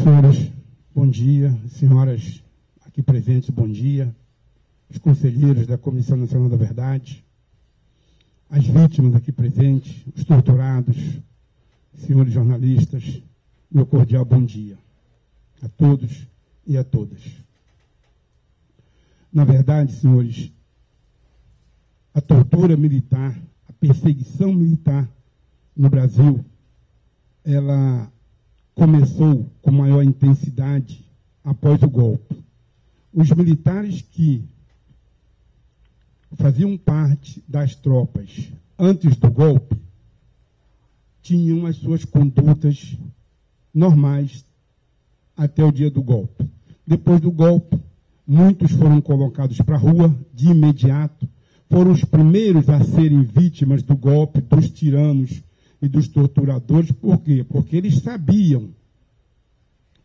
Senhores, bom dia. Senhoras aqui presentes, bom dia. Os conselheiros da Comissão Nacional da Verdade, as vítimas aqui presentes, os torturados, senhores jornalistas, meu cordial bom dia a todos e a todas. Na verdade, senhores, a tortura militar, a perseguição militar no Brasil, ela começou com maior intensidade após o golpe. Os militares que faziam parte das tropas antes do golpe tinham as suas condutas normais até o dia do golpe. Depois do golpe, muitos foram colocados para a rua de imediato, foram os primeiros a serem vítimas do golpe, dos tiranos e dos torturadores. Por quê? Porque eles sabiam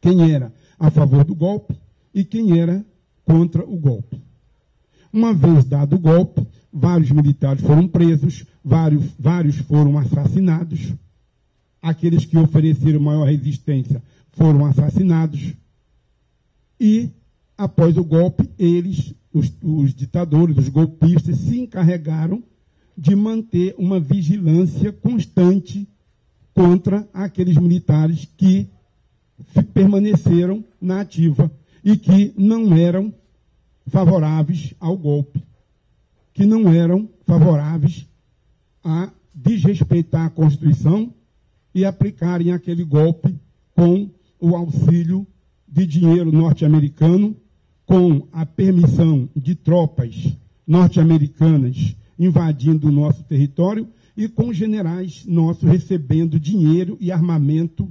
quem era a favor do golpe e quem era contra o golpe. Uma vez dado o golpe, vários militares foram presos, vários foram assassinados, aqueles que ofereceram maior resistência foram assassinados, e, após o golpe, eles, os ditadores, os golpistas, se encarregaram de manter uma vigilância constante contra aqueles militares que permaneceram na ativa e que não eram favoráveis ao golpe, que não eram favoráveis a desrespeitar a Constituição e aplicarem aquele golpe com o auxílio de dinheiro norte-americano, com a permissão de tropas norte-americanas invadindo o nosso território e com generais nossos recebendo dinheiro e armamento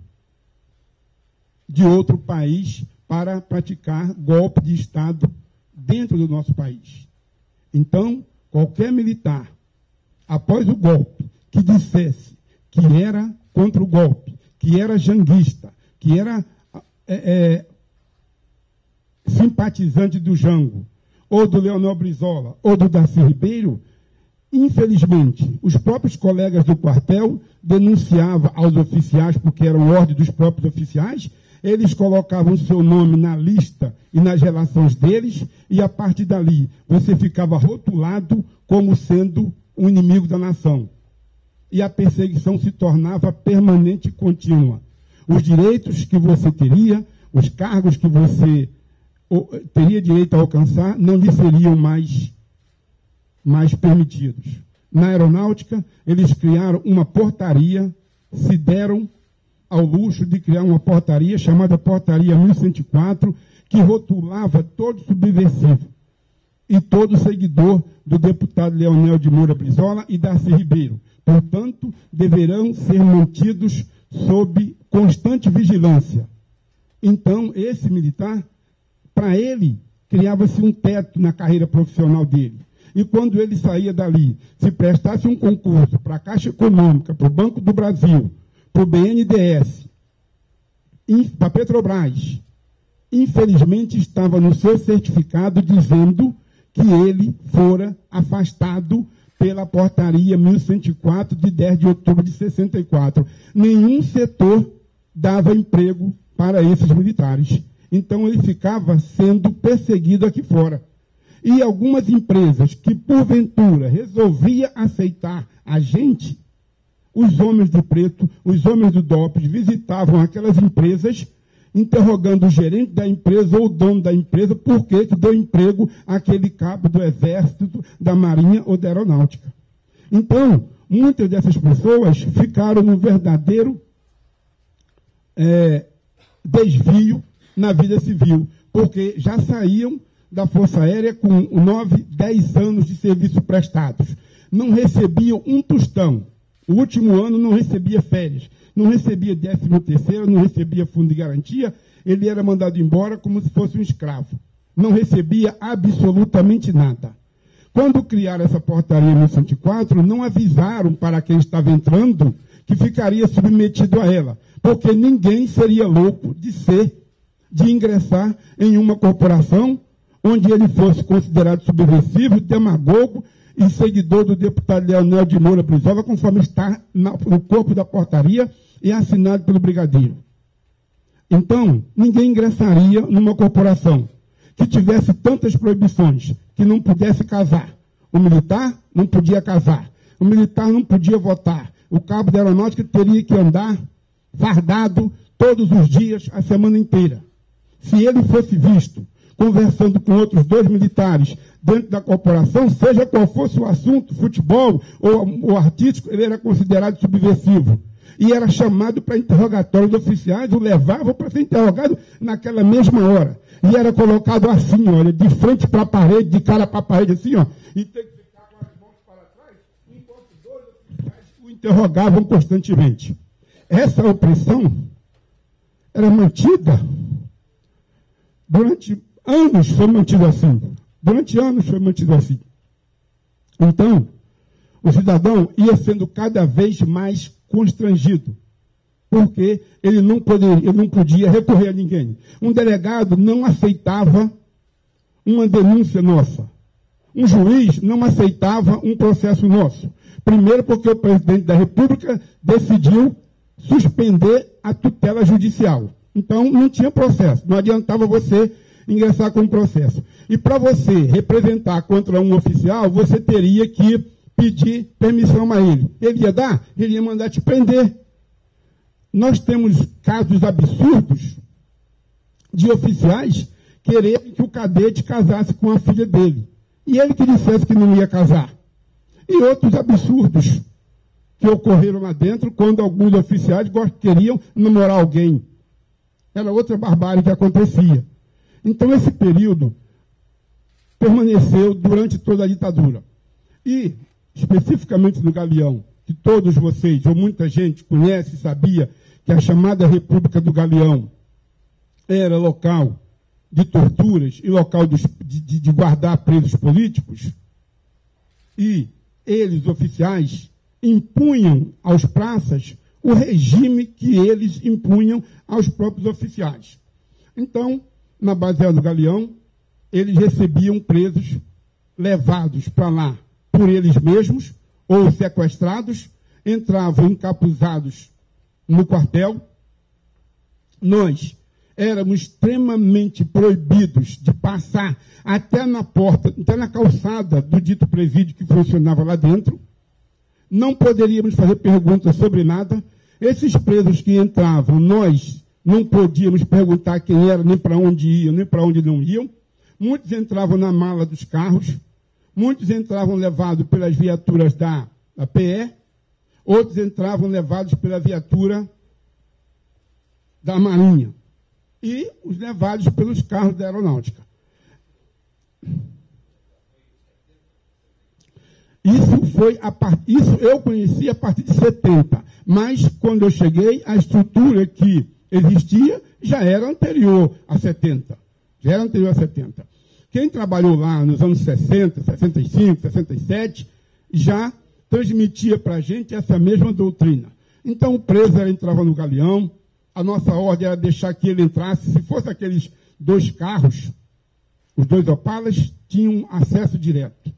de outro país para praticar golpe de Estado dentro do nosso país. Então, qualquer militar, após o golpe, que dissesse que era contra o golpe, que era janguista, que era simpatizante do Jango, ou do Leonel Brizola, ou do Darcy Ribeiro, infelizmente, os próprios colegas do quartel denunciavam aos oficiais, porque eram ordem dos próprios oficiais, eles colocavam o seu nome na lista e nas relações deles, e a partir dali você ficava rotulado como sendo um inimigo da nação. E a perseguição se tornava permanente e contínua. Os direitos que você teria, os cargos que você teria direito a alcançar, não lhe seriam mais permitidos. Na aeronáutica, eles criaram uma portaria, se deram ao luxo de criar uma portaria chamada Portaria 1104, que rotulava todo subversivo e todo seguidor do deputado Leonel de Moura Brizola e Darcy Ribeiro. Portanto, deverão ser mantidos sob constante vigilância. Então, esse militar, para ele, criava-se um teto na carreira profissional dele. E quando ele saía dali, se prestasse um concurso para a Caixa Econômica, para o Banco do Brasil, para o BNDES, para a Petrobras, infelizmente estava no seu certificado dizendo que ele fora afastado pela Portaria 1104 de 10 de outubro de 64. Nenhum setor dava emprego para esses militares. Então ele ficava sendo perseguido aqui fora. E algumas empresas que, porventura, resolvia aceitar a gente, os homens do preto, os homens do DOPS, visitavam aquelas empresas, interrogando o gerente da empresa ou o dono da empresa, por que deu emprego àquele cabo do Exército, da Marinha ou da Aeronáutica. Então, muitas dessas pessoas ficaram num verdadeiro desvio na vida civil, porque já saíam da Força Aérea com 9, 10 anos de serviço prestados. Não recebiam um tostão. O último ano não recebia férias, não recebia 13º, não recebia fundo de garantia, ele era mandado embora como se fosse um escravo. Não recebia absolutamente nada. Quando criaram essa portaria 1104, não avisaram para quem estava entrando que ficaria submetido a ela, porque ninguém seria louco de ingressar em uma corporação onde ele fosse considerado subversivo, demagogo e seguidor do deputado Leonel de Moura Brizola, conforme está no corpo da portaria e assinado pelo brigadeiro. Então, ninguém ingressaria numa corporação que tivesse tantas proibições, que não pudesse casar. O militar não podia casar. O militar não podia votar. O cabo da aeronáutica teria que andar fardado todos os dias, a semana inteira. Se ele fosse visto conversando com outros 2 militares dentro da corporação, seja qual fosse o assunto, futebol ou artístico, ele era considerado subversivo. E era chamado para interrogatório de oficiais, o levavam para ser interrogado naquela mesma hora. E era colocado assim, olha, de frente para a parede, de cara para a parede, assim, ó, e tem que ficar com as mãos para trás, enquanto 2 oficiais o interrogavam constantemente. Essa opressão era mantida durante anos, foi mantido assim. Durante anos foi mantido assim. Então, o cidadão ia sendo cada vez mais constrangido, porque ele não podia recorrer a ninguém. Um delegado não aceitava uma denúncia nossa. Um juiz não aceitava um processo nosso. Primeiro porque o presidente da República decidiu suspender a tutela judicial. Então, não tinha processo. Não adiantava você ingressar com um processo. E para você representar contra um oficial, você teria que pedir permissão a ele. Ele ia dar? Ele ia mandar te prender. Nós temos casos absurdos de oficiais quererem que o cadete casasse com a filha dele. E ele que dissesse que não ia casar. E outros absurdos que ocorreram lá dentro quando alguns oficiais queriam namorar alguém. Era outra barbárie que acontecia. Então, esse período permaneceu durante toda a ditadura. E, especificamente no Galeão, que todos vocês, ou muita gente, conhece e sabia que a chamada República do Galeão era local de torturas e local de guardar presos políticos, e eles, oficiais, impunham aos praças o regime que eles impunham aos próprios oficiais. Então, na base do Galeão, eles recebiam presos levados para lá por eles mesmos ou sequestrados, entravam encapuzados no quartel. Nós éramos extremamente proibidos de passar até na porta, até na calçada do dito presídio que funcionava lá dentro. Não poderíamos fazer perguntas sobre nada. Esses presos que entravam, nós não podíamos perguntar quem era, nem para onde iam, nem para onde não iam. Muitos entravam na mala dos carros, muitos entravam levados pelas viaturas da PE, outros entravam levados pela viatura da Marinha e os levados pelos carros da Aeronáutica. Isso eu conheci a partir de 70, mas quando eu cheguei, a estrutura que existia já era anterior a 70. Já era anterior a 70. Quem trabalhou lá nos anos 60, 65, 67, já transmitia para a gente essa mesma doutrina. Então o preso entrava no Galeão, a nossa ordem era deixar que ele entrasse. Se fosse aqueles 2 carros, os 2 Opalas, tinham acesso direto.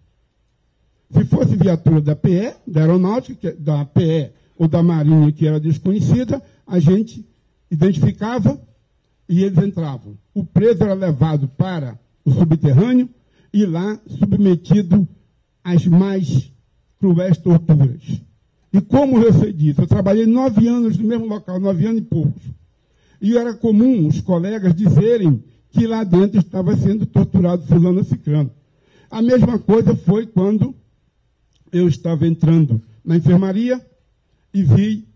Se fosse viatura da PE, da Aeronáutica, da PE ou da Marinha, que era desconhecida, a gente identificava e eles entravam. O preso era levado para o subterrâneo e lá submetido às mais cruéis torturas. E como eu sei disso? Eu trabalhei 9 anos no mesmo local, 9 anos e poucos. E era comum os colegas dizerem que lá dentro estava sendo torturado fulano ciclano. A mesma coisa foi quando eu estava entrando na enfermaria e vi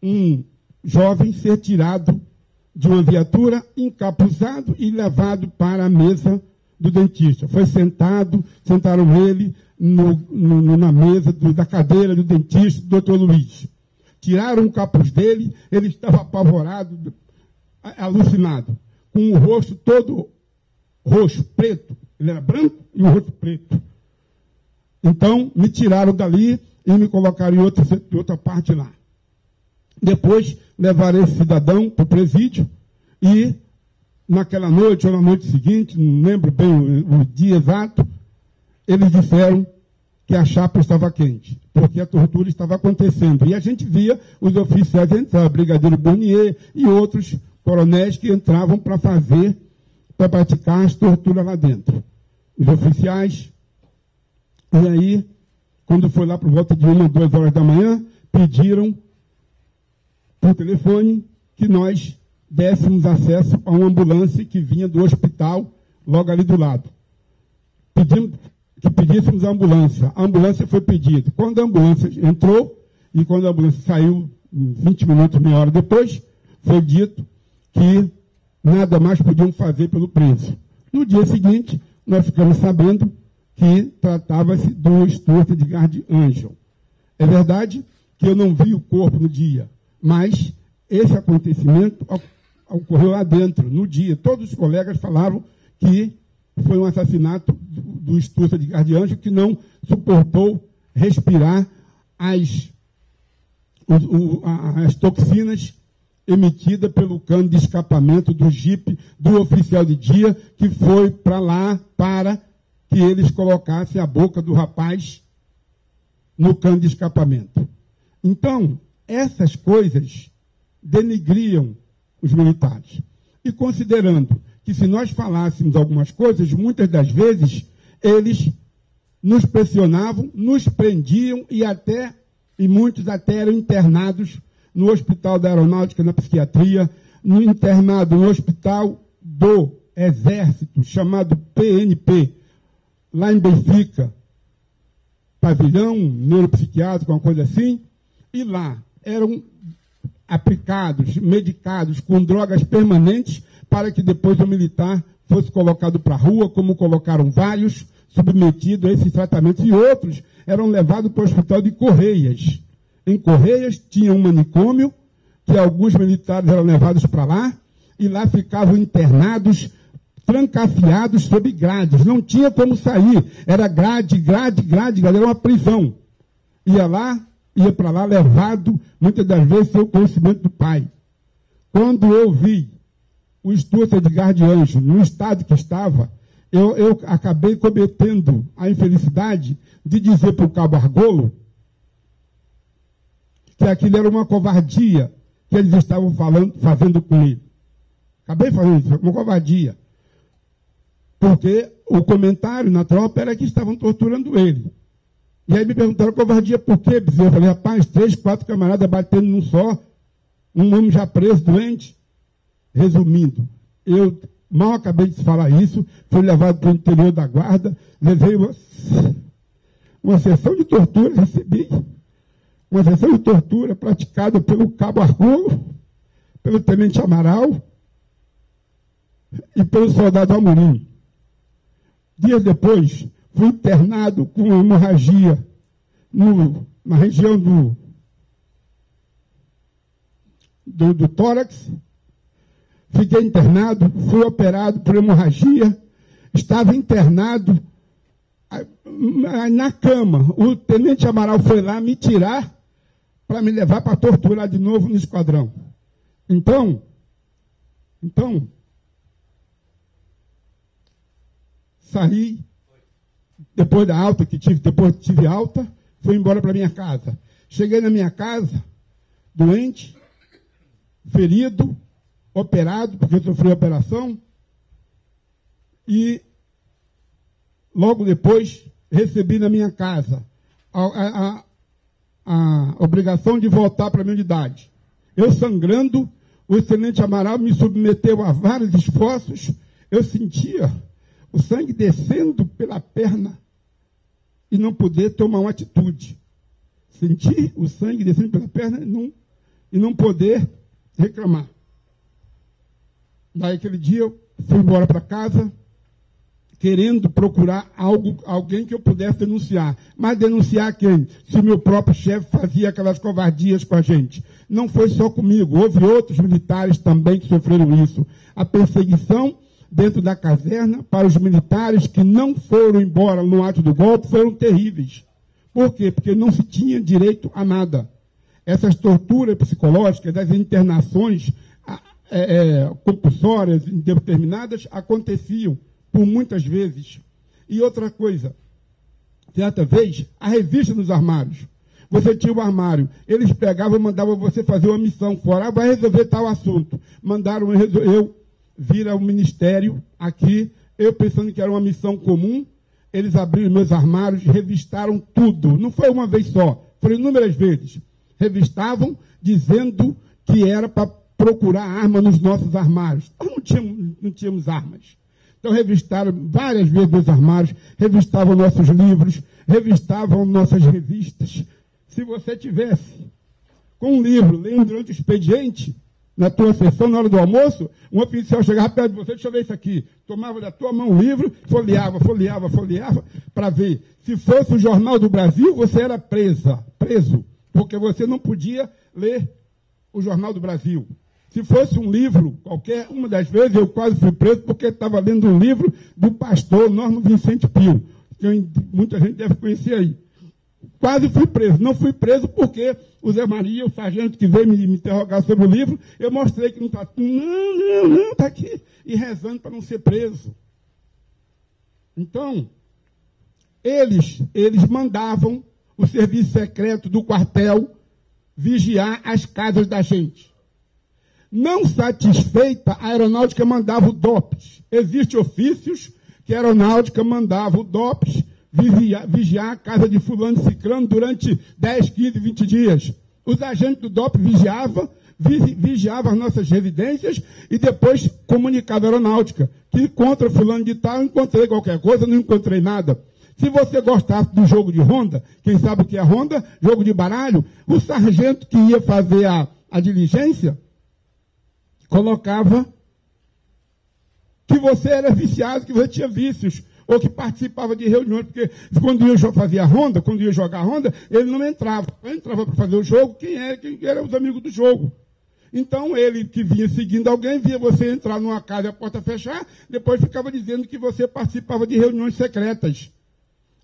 um jovem ser tirado de uma viatura, encapuzado e levado para a mesa do dentista. Foi sentaram ele na mesa da cadeira do dentista, do doutor Luiz. Tiraram o capuz dele, ele estava apavorado, alucinado, com o rosto todo roxo, preto. Ele era branco e o rosto preto. Então, me tiraram dali e me colocaram em outra parte lá. Depois, levaram esse cidadão para o presídio e, naquela noite ou na noite seguinte, não lembro bem o dia exato, eles disseram que a chapa estava quente, porque a tortura estava acontecendo. E a gente via os oficiais entrar, Brigadeiro Burnier e outros coronéis que entravam para praticar as torturas lá dentro. Os oficiais. E aí, quando foi lá por volta de 1 ou 2 horas da manhã, pediram por telefone que nós dessemos acesso a uma ambulância que vinha do hospital logo ali do lado. Pedimos que pedíssemos a ambulância. A ambulância foi pedida. Quando a ambulância entrou e quando a ambulância saiu, 20 minutos, meia hora depois, foi dito que nada mais podiam fazer pelo preso. No dia seguinte, nós ficamos sabendo que tratava-se do Stuart Edgard Angel. É verdade que eu não vi o corpo no dia, mas esse acontecimento ocorreu lá dentro, no dia. Todos os colegas falavam que foi um assassinato do Stuart Edgard Angel que não suportou respirar as toxinas emitidas pelo cano de escapamento do jipe do oficial de dia, que foi para lá para que eles colocassem a boca do rapaz no cano de escapamento. Então, essas coisas denigriam os militares. E considerando que se nós falássemos algumas coisas, muitas das vezes eles nos pressionavam, nos prendiam e muitos até eram internados no Hospital da Aeronáutica, na psiquiatria, internado no Hospital do Exército, chamado PNP, lá em Benfica, pavilhão neuropsiquiátrico, uma coisa assim, e lá eram aplicados, medicados com drogas permanentes para que depois o militar fosse colocado para a rua, como colocaram vários, submetidos a esses tratamentos, e outros eram levados para o hospital de Correias. Em Correias tinha um manicômio, que alguns militares eram levados para lá, e lá ficavam internados, trancafiados sob grades. Não tinha como sair. Era grade, era uma prisão. Ia para lá levado, muitas das vezes, sem o conhecimento do pai. Quando eu vi o Stuart Edgard Angel no estado que estava, eu acabei cometendo a infelicidade de dizer para o cabo Argolo que aquilo era uma covardia que eles estavam fazendo com ele. Acabei fazendo isso, uma covardia. Porque o comentário na tropa era que estavam torturando ele. E aí me perguntaram, covardia por quê? Eu falei, rapaz, 3, 4 camaradas batendo num só, um homem já preso, doente. Resumindo, eu mal acabei de falar isso, fui levado para o interior da guarda, levei uma sessão de tortura, recebi uma sessão de tortura praticada pelo cabo Argolo, pelo tenente Amaral e pelo soldado Amorim. Dias depois, fui internado com hemorragia na região do tórax. Fiquei internado, fui operado por hemorragia, estava internado na cama. O tenente Amaral foi lá me tirar para me levar para torturar de novo no esquadrão. Então, saí, depois da alta que tive, depois que tive alta, fui embora para minha casa. Cheguei na minha casa, doente, ferido, operado, porque eu sofri operação, e logo depois recebi na minha casa a obrigação de voltar para a minha unidade. Eu sangrando, o tenente Amaral me submeteu a vários esforços, eu sentia o sangue descendo pela perna e não poder tomar uma atitude. Senti o sangue descendo pela perna e não poder reclamar. Daí aquele dia eu fui embora para casa, querendo procurar alguém que eu pudesse denunciar. Mas denunciar quem? Se meu próprio chefe fazia aquelas covardias com a gente. Não foi só comigo, houve outros militares também que sofreram isso. A perseguição dentro da caserna para os militares que não foram embora no ato do golpe foram terríveis. Por quê? Porque não se tinha direito a nada. Essas torturas psicológicas, das internações compulsórias, indeterminadas, aconteciam por muitas vezes. E outra coisa, certa vez, a revista nos armários. você tinha o armário. Eles pegavam e mandavam você fazer uma missão fora. Vai resolver tal assunto. Mandaram eu vir ao ministério aqui, eu pensando que era uma missão comum. Eles abriram meus armários, revistaram tudo. Não foi uma vez só, foram inúmeras vezes. Revistavam, dizendo que era para procurar arma nos nossos armários. Nós não tínhamos armas. Então, revistaram várias vezes meus armários, revistavam nossos livros, revistavam nossas revistas. Se você tivesse com um livro, lendo durante o expediente, na tua sessão, na hora do almoço, um oficial chegava perto de você, deixa eu ver isso aqui. Tomava da tua mão o livro, folheava, para ver. Se fosse o Jornal do Brasil, você era preso, porque você não podia ler o Jornal do Brasil. Se fosse um livro, qualquer uma das vezes, eu quase fui preso porque estava lendo um livro do pastor Norman Vicente Pio, que muita gente deve conhecer aí. Quase fui preso. Não fui preso porque o Zé Maria, o sargento que veio me interrogar sobre o livro, eu mostrei que não está. Não, está aqui. E rezando para não ser preso. Então, eles mandavam o serviço secreto do quartel vigiar as casas da gente. Não satisfeita, a aeronáutica mandava o DOPS. Existem ofícios que a aeronáutica mandava o DOPS vigiar a casa de fulano e ciclano durante 10, 15, 20 dias. Os agentes do DOPS vigiavam as nossas residências e depois comunicavam a aeronáutica que contra fulano de tal encontrei qualquer coisa, não encontrei nada. Se você gostasse do jogo de ronda, quem sabe o que é ronda? Jogo de baralho, o sargento que ia fazer a diligência colocava que você era viciado, que você tinha vícios, ou que participava de reuniões, porque quando ia fazer a ronda, quando ia jogar a ronda, ele não entrava. Ele entrava para fazer o jogo, quem eram os amigos do jogo. Então, ele que vinha seguindo alguém, via você entrar numa casa e a porta fechar, depois ficava dizendo que você participava de reuniões secretas.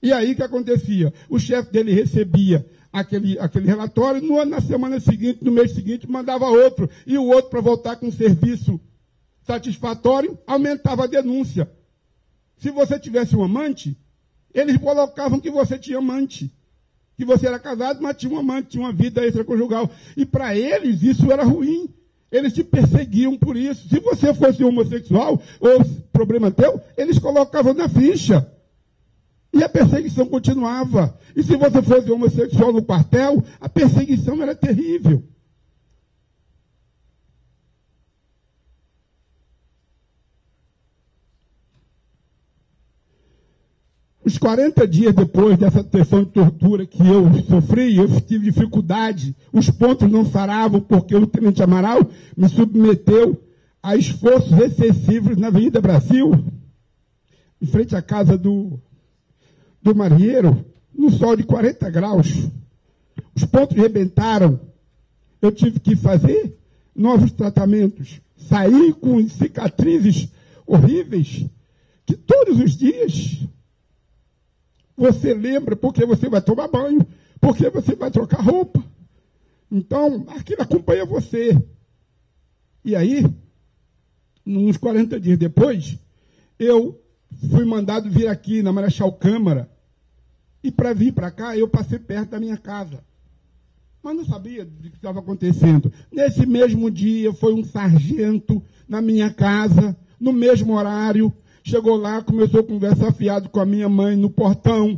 E aí o que acontecia? O chefe dele recebia aquele relatório, na semana seguinte, no mês seguinte, mandava outro, e o outro, para voltar com um serviço satisfatório, aumentava a denúncia. Se você tivesse um amante, eles colocavam que você tinha amante, que você era casado, mas tinha um amante, tinha uma vida extraconjugal. E para eles isso era ruim. Eles te perseguiam por isso. Se você fosse homossexual, ou problema teu, eles colocavam na ficha. E a perseguição continuava. E se você fosse homossexual no quartel, a perseguição era terrível. Os 40 dias depois dessa sessão de tortura que eu sofri, eu tive dificuldade, os pontos não saravam porque o tenente Amaral me submeteu a esforços excessivos na Avenida Brasil, em frente à casa do marinheiro, no sol de 40 graus. Os pontos rebentaram. Eu tive que fazer novos tratamentos. Saí com cicatrizes horríveis, que todos os dias você lembra, porque você vai tomar banho, porque você vai trocar roupa. Então, aquilo acompanha você. E aí, uns 40 dias depois, eu fui mandado vir aqui na Marechal Câmara. E para vir para cá, eu passei perto da minha casa. Mas não sabia do que estava acontecendo. Nesse mesmo dia, foi um sargento na minha casa, no mesmo horário. Chegou lá, começou a conversar fiado com a minha mãe no portão.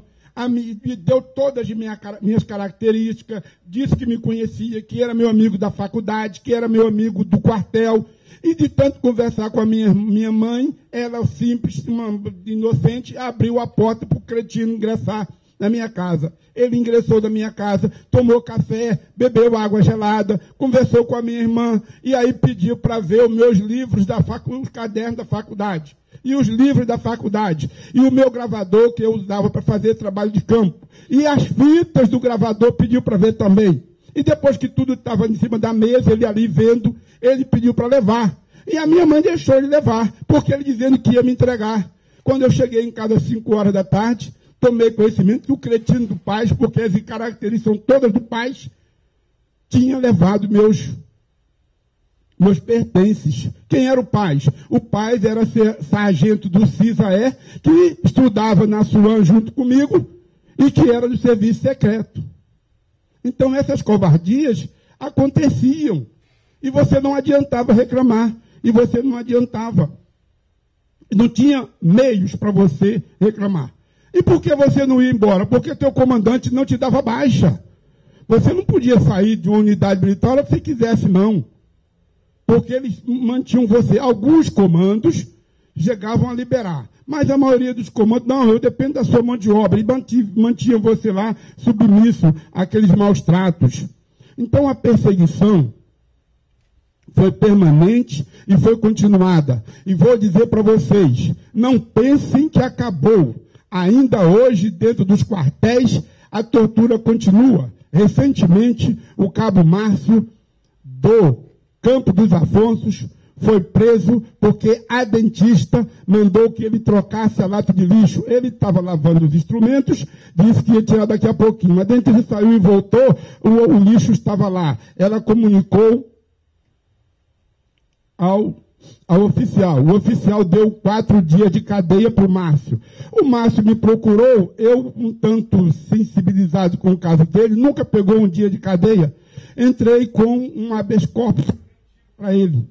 Me deu todas as minhas características. Disse que me conhecia, que era meu amigo da faculdade, que era meu amigo do quartel. E de tanto conversar com a minha mãe, ela simples, uma inocente, abriu a porta para o cretino ingressar na minha casa. Ele ingressou na minha casa, tomou café, bebeu água gelada, conversou com a minha irmã, e aí pediu para ver os meus livros, os cadernos da faculdade, e os livros da faculdade, e o meu gravador que eu usava para fazer trabalho de campo, e as fitas do gravador pediu para ver também. E depois que tudo estava em cima da mesa, ele ali vendo, ele pediu para levar. E a minha mãe deixou ele levar, porque ele dizendo que ia me entregar. Quando eu cheguei em casa às 5 horas da tarde, tomei conhecimento que o cretino do Paz, porque as características são todas do Paz, tinha levado meus pertences. Quem era o Paz? O Paz era sargento do CISAE, que estudava na SUAN junto comigo e que era do serviço secreto. Então, essas covardias aconteciam. E você não adiantava reclamar. E você não adiantava. Não tinha meios para você reclamar. E por que você não ia embora? Porque teu comandante não te dava baixa. Você não podia sair de uma unidade militar se você quisesse, não. Porque eles mantinham você. Alguns comandos chegavam a liberar. Mas a maioria dos comandos, não, eu dependo da sua mão de obra. E mantinham você lá submisso àqueles maus tratos. Então a perseguição foi permanente e foi continuada. E vou dizer para vocês, não pensem que acabou. Ainda hoje, dentro dos quartéis, a tortura continua. Recentemente, o cabo Márcio, do Campo dos Afonsos, foi preso porque a dentista mandou que ele trocasse a lata de lixo. Ele estava lavando os instrumentos, disse que ia tirar daqui a pouquinho. A dentista saiu e voltou, o lixo estava lá. Ela comunicou ao oficial. O oficial deu 4 dias de cadeia para o Márcio. O Márcio me procurou, eu, um tanto sensibilizado com o caso dele, nunca pegou um dia de cadeia. Entrei com um habeas corpus para ele.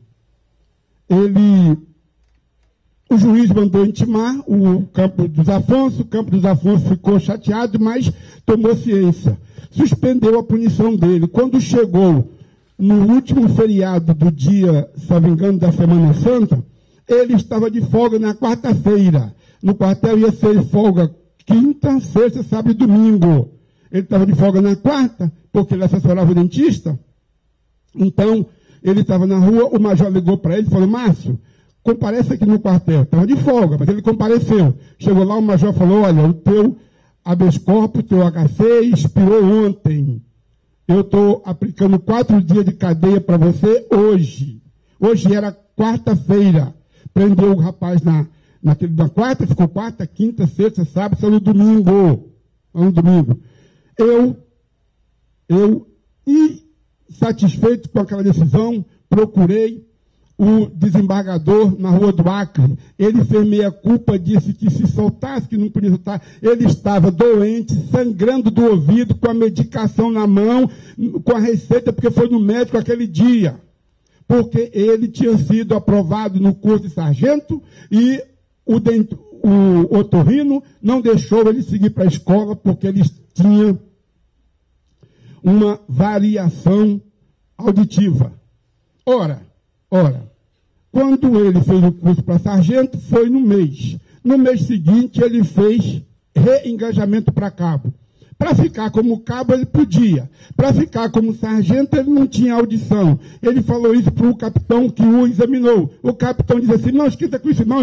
O juiz mandou intimar o Campo dos Afonsos. O Campo dos Afonsos ficou chateado, mas tomou ciência. Suspendeu a punição dele. Quando chegou no último feriado do dia, se não me engano, da Semana Santa, ele estava de folga na quarta-feira. No quartel ia ser folga quinta, sexta, sábado e domingo. Ele estava de folga na quarta, porque ele assessorava o dentista. Então, ele estava na rua, o major ligou para ele e falou, Márcio, comparece aqui no quartel. Estava de folga, mas ele compareceu. Chegou lá, o major falou, olha, o teu habeas corpus, o teu HC expirou ontem. Eu estou aplicando 4 dias de cadeia para você hoje. Hoje era quarta-feira. Prendeu o rapaz na quarta, ficou quarta, quinta, sexta, sábado, só no domingo. Eu, insatisfeito com aquela decisão, procurei o desembargador na Rua do Acre. Ele fez meia-culpa, disse que se soltasse, que não podia soltar. Ele estava doente, sangrando do ouvido, com a medicação na mão, com a receita, porque foi no médico aquele dia. Porque ele tinha sido aprovado no curso de sargento e o otorrino não deixou ele seguir para a escola, porque ele tinha uma variação auditiva. Ora, quando ele fez o curso para sargento, foi no mês. No mês seguinte, ele fez reengajamento para cabo. Para ficar como cabo, ele podia. Para ficar como sargento, ele não tinha audição. Ele falou isso para o capitão que o examinou. O capitão disse assim, não esquenta com isso não,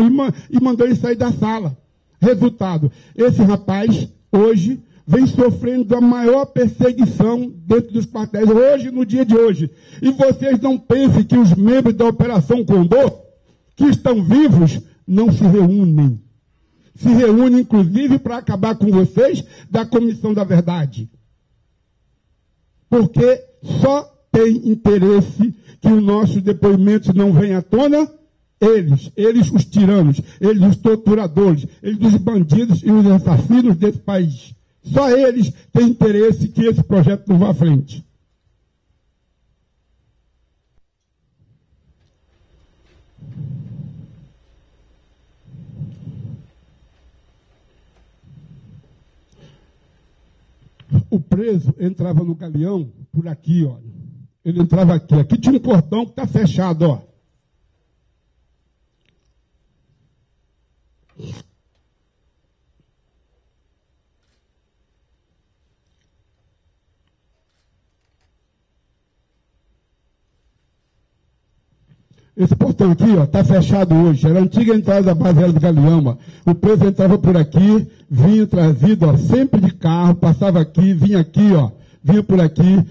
e mandou ele sair da sala. Resultado, esse rapaz, hoje, vem sofrendo a maior perseguição dentro dos quartéis, hoje, no dia de hoje. E vocês não pensem que os membros da Operação Condor, que estão vivos, não se reúnem. Se reúnem, inclusive, para acabar com vocês da Comissão da Verdade. Porque só tem interesse que os nossos depoimentos não venham à tona, eles os tiranos, eles os torturadores, eles os bandidos e os assassinos desse país. Só eles têm interesse que esse projeto não vá à frente. O preso entrava no galeão por aqui, ó. Ele entrava aqui. Aqui tinha um portão que está fechado, ó. Esse portão aqui, ó, está fechado hoje. Era a antiga entrada da base aérea do Galeão, ó. O preso entrava por aqui, vinha trazido, ó, sempre de carro, passava aqui, vinha aqui, ó, vinha por aqui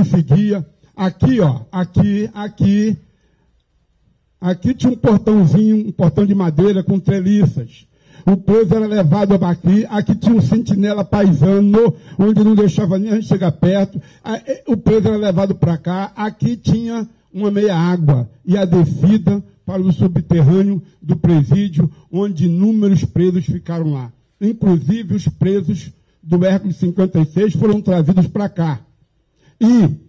seguia. Aqui, ó, aqui tinha um portãozinho, um portão de madeira com treliças. O preso era levado aqui tinha um sentinela paisano, onde não deixava nem a gente chegar perto. O preso era levado para cá, aqui tinha uma meia água e a descida para o subterrâneo do presídio, onde inúmeros presos ficaram lá. Inclusive os presos do Hércules 56 foram trazidos para cá. E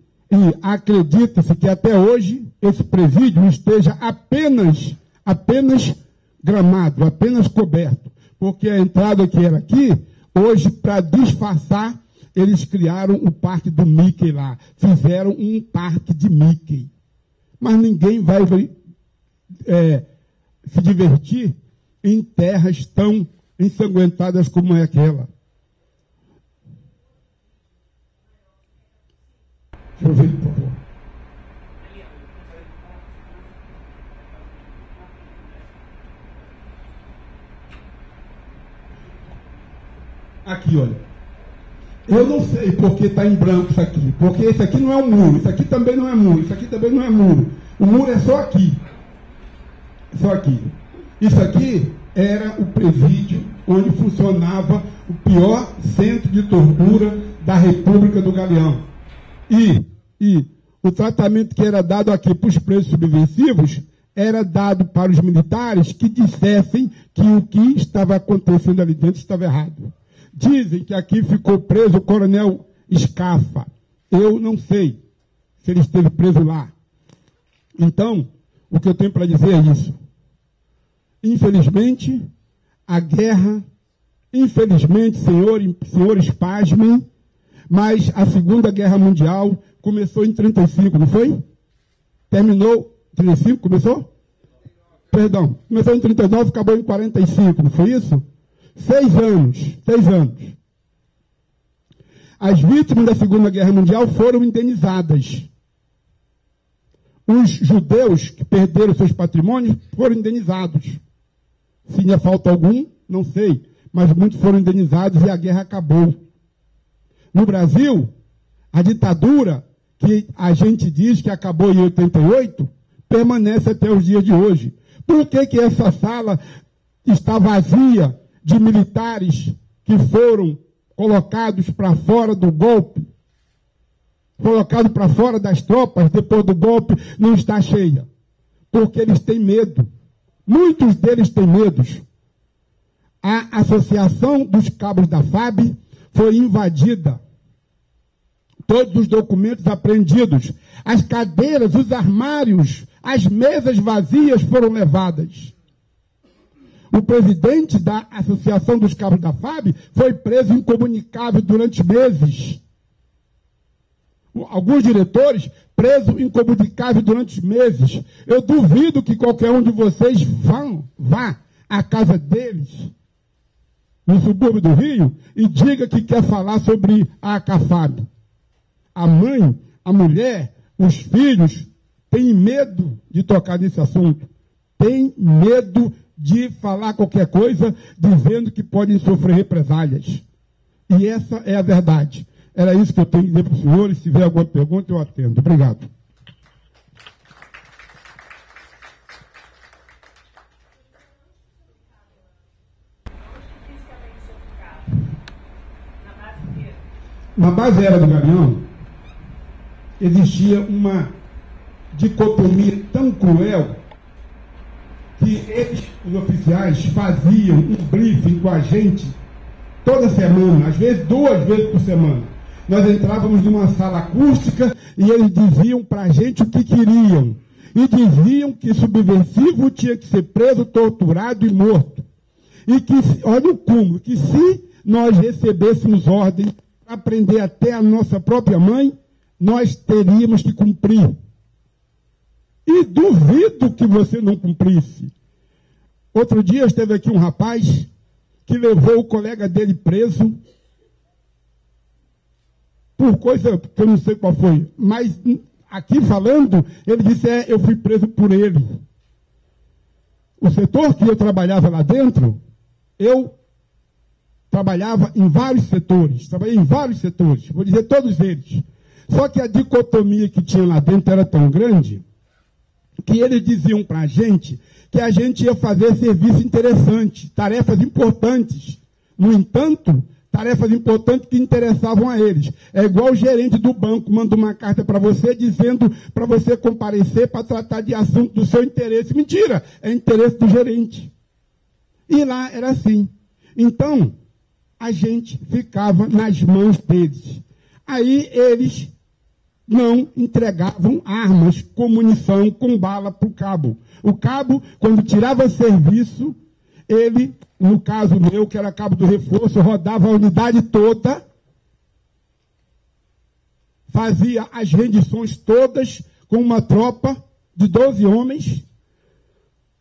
acredita-se que até hoje esse presídio esteja apenas gramado, apenas coberto, porque a entrada que era aqui, hoje, para disfarçar, eles criaram o parque do Mickey lá, fizeram um parque de Mickey. Mas ninguém vai se divertir em terras tão ensanguentadas como é aquela. Deixa eu ver, por favor. Aqui, olha. Eu não sei porque está em branco isso aqui. Porque esse aqui não é um muro. Isso aqui também não é muro. Isso aqui também não é muro. O muro é só aqui. Só aqui. Isso aqui era o presídio onde funcionava o pior centro de tortura da República do Galeão. E o tratamento que era dado aqui para os presos subversivos era dado para os militares que dissessem que o que estava acontecendo ali dentro estava errado. Dizem que aqui ficou preso o coronel Scafa. Eu não sei se ele esteve preso lá. Então, o que eu tenho para dizer é isso. Infelizmente, a guerra, senhores, pasmem, mas a Segunda Guerra Mundial começou em 1935, não foi? Terminou em 1935, começou? Perdão, começou em 1939, acabou em 1945, não foi isso? 6 anos. As vítimas da Segunda Guerra Mundial foram indenizadas. Os judeus que perderam seus patrimônios foram indenizados. Se ainda falta algum, não sei, mas muitos foram indenizados e a guerra acabou. No Brasil, a ditadura, que a gente diz que acabou em 88, permanece até os dias de hoje. Por que essa sala está vazia de militares que foram colocados para fora do golpe, colocados para fora das tropas depois do golpe, não está cheia? Porque eles têm medo. Muitos deles têm medos. A Associação dos Cabos da FAB foi invadida. Todos os documentos apreendidos, as cadeiras, os armários, as mesas vazias foram levadas. O presidente da Associação dos Cabos da FAB foi preso incomunicável durante meses. Alguns diretores presos incomunicável durante meses. Eu duvido que qualquer um de vocês vá à casa deles, no subúrbio do Rio, e diga que quer falar sobre a ACAFAB. A mãe, a mulher, os filhos têm medo de tocar nesse assunto. Têm medo de falar qualquer coisa, dizendo que podem sofrer represálias. E essa é a verdade. Era isso que eu tenho que dizer para os senhores. Se tiver alguma pergunta, eu atendo. Obrigado. Na base aérea do Galeão, existia uma dicotomia tão cruel que eles, os oficiais, faziam um briefing com a gente toda semana, às vezes 2 vezes por semana. Nós entrávamos numa sala acústica e eles diziam para a gente o que queriam. E diziam que subversivo tinha que ser preso, torturado e morto. E que, olha o cúmulo, que se nós recebêssemos ordem para prender até a nossa própria mãe, nós teríamos que cumprir. E duvido que você não cumprisse. Outro dia esteve aqui um rapaz que levou o colega dele preso por coisa que eu não sei qual foi. Mas aqui falando, ele disse, eu fui preso por ele. O setor que eu trabalhava lá dentro, eu trabalhava em vários setores. Trabalhei em vários setores, vou dizer todos eles. Só que a dicotomia que tinha lá dentro era tão grande que eles diziam para a gente que a gente ia fazer serviço interessante, tarefas importantes. No entanto, tarefas importantes que interessavam a eles. É igual o gerente do banco manda uma carta para você dizendo para você comparecer para tratar de assunto do seu interesse. Mentira, é interesse do gerente. E lá era assim. Então, a gente ficava nas mãos deles. Aí eles não entregavam armas com munição, com bala para o cabo. O cabo, quando tirava serviço, ele, no caso meu, que era cabo do reforço, rodava a unidade toda, fazia as rendições todas com uma tropa de 12 homens,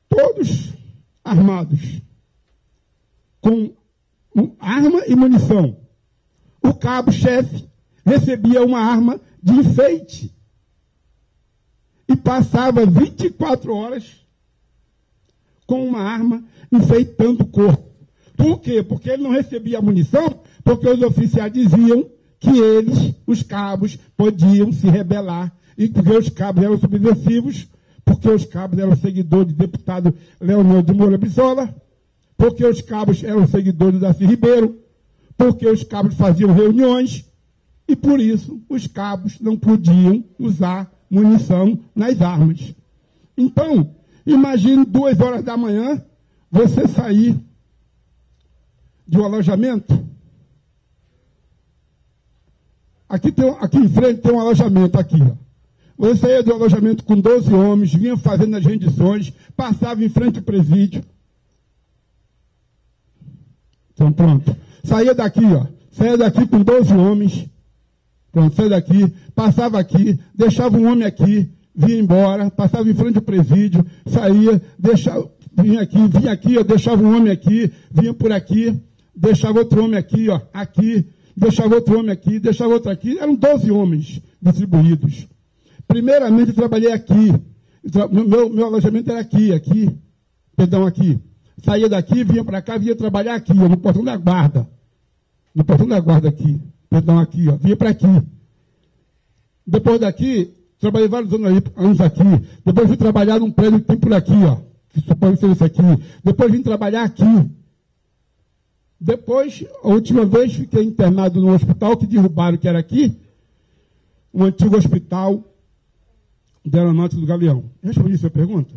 todos armados, com arma e munição. O cabo-chefe recebia uma arma de enfeite e passava 24 horas com uma arma enfeitando o corpo. Por quê? Porque ele não recebia munição, porque os oficiais diziam que eles, os cabos, podiam se rebelar, e porque os cabos eram subversivos, porque os cabos eram seguidores do deputado Leonel de Moura Brizola, porque os cabos eram seguidores do Darcy Ribeiro, porque os cabos faziam reuniões, e por isso os cabos não podiam usar munição nas armas. Então, imagine 2 horas da manhã, você sair de um alojamento. Aqui em frente tem um alojamento aqui, ó. Você saía do alojamento com 12 homens, vinha fazendo as rendições, passava em frente ao presídio. Então, pronto. Saía daqui, ó. Saía daqui com 12 homens. Pronto, saía daqui, passava aqui, deixava um homem aqui, vinha embora, passava em frente ao presídio, saía, vinha aqui, ó, deixava um homem aqui, vinha por aqui, deixava outro homem aqui, ó, aqui, deixava outro homem aqui, deixava outro aqui. Eram 12 homens distribuídos. Primeiramente, eu trabalhei aqui. Meu alojamento era aqui. Saía daqui, vinha para cá, vinha trabalhar aqui, ó, no portão da guarda. No portão da guarda aqui. Aqui, ó, vinha para aqui. Depois daqui, trabalhei vários anos aqui. Depois fui trabalhar num prédio que tem por aqui, ó, que supõe ser esse aqui. Depois vim trabalhar aqui. Depois, a última vez, fiquei internado no hospital que derrubaram, que era aqui, um antigo hospital da Aeronáutica do Galeão. Respondi a sua pergunta?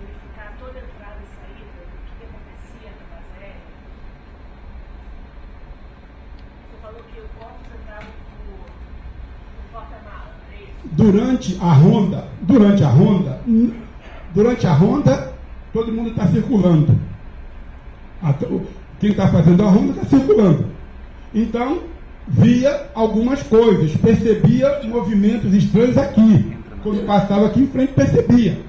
Verificar toda a entrada e saída do que acontecia na base aérea? Você falou que o corpo entrava no porta-mala, é isso? Durante a ronda, todo mundo está circulando. Quem está fazendo a ronda está circulando. Então, via algumas coisas, percebia movimentos estranhos aqui. Quando passava aqui em frente, percebia.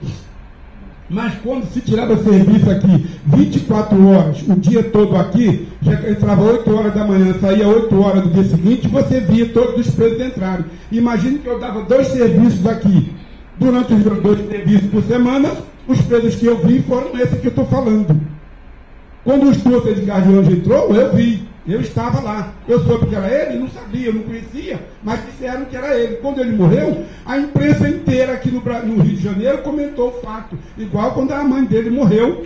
Mas quando se tirava serviço aqui, 24 horas, o dia todo aqui, já entrava 8 horas da manhã, saía 8 horas do dia seguinte, você via todos os presos entrarem. Imagine que eu dava 2 serviços aqui. Durante os 2 serviços por semana, os presos que eu vi foram esses que eu estou falando. Quando o Stuart Edgar de Anjos entrou, eu vi. Eu estava lá. Eu soube que era ele, não sabia, eu não conhecia, mas disseram que era ele. Quando ele morreu, a imprensa inteira aqui no Rio de Janeiro comentou o fato. Igual quando a mãe dele morreu